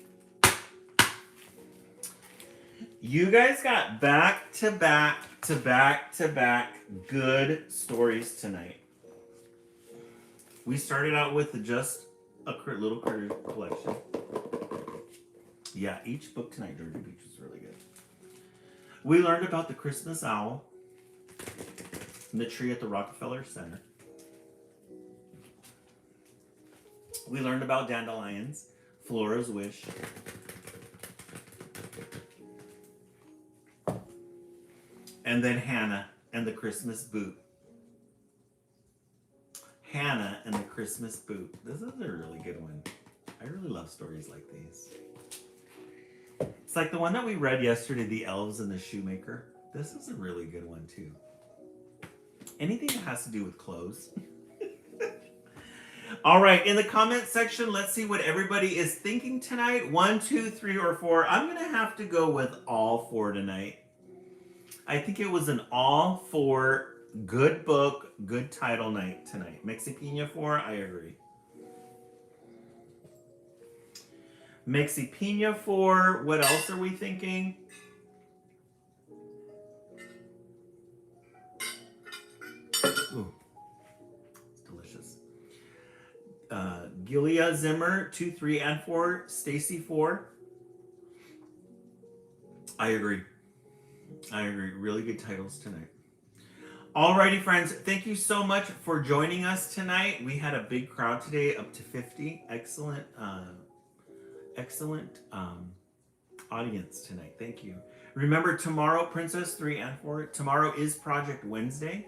A: You guys got back to back good stories tonight. We started out with the Just a Little Critter collection. Yeah, each book tonight, Georgia Beach, was really good. We learned about the Christmas owl and the tree at the Rockefeller Center. We learned about dandelions, Flora's Wish. And then Hannah and the Christmas boot. Hannah and the Christmas boot. This is a really good one. I really love stories like these. It's like the one that we read yesterday, The Elves and the Shoemaker. This is a really good one too. Anything that has to do with clothes. All right, in the comment section, let's see what everybody is thinking tonight. 1, 2, 3, or 4. I'm going to have to go with all 4 tonight. I think it was an all for good book, good title night tonight. Mexipina 4, I agree. Mexipina 4, what else are we thinking? Ooh, it's delicious. Gilia Zimmer, 2, 3, and 4. Stacy 4. I agree. I agree. Really good titles tonight. Alrighty, friends. Thank you so much for joining us tonight. We had a big crowd today, up to 50. Excellent, excellent audience tonight. Thank you. Remember, tomorrow, Princess 3 and 4. Tomorrow is Project Wednesday.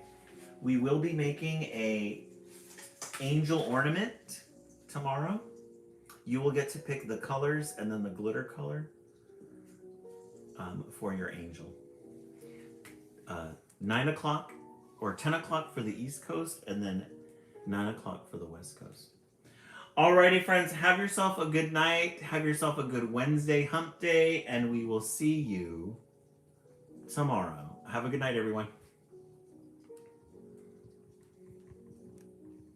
A: We will be making a angel ornament tomorrow. You will get to pick the colors and then the glitter color for your angel. 9 o'clock or 10 o'clock for the East Coast, and then 9 o'clock for the West Coast. Alrighty, friends, have yourself a good night. Have yourself a good Wednesday hump day, and we will see you tomorrow. Have a good night, everyone.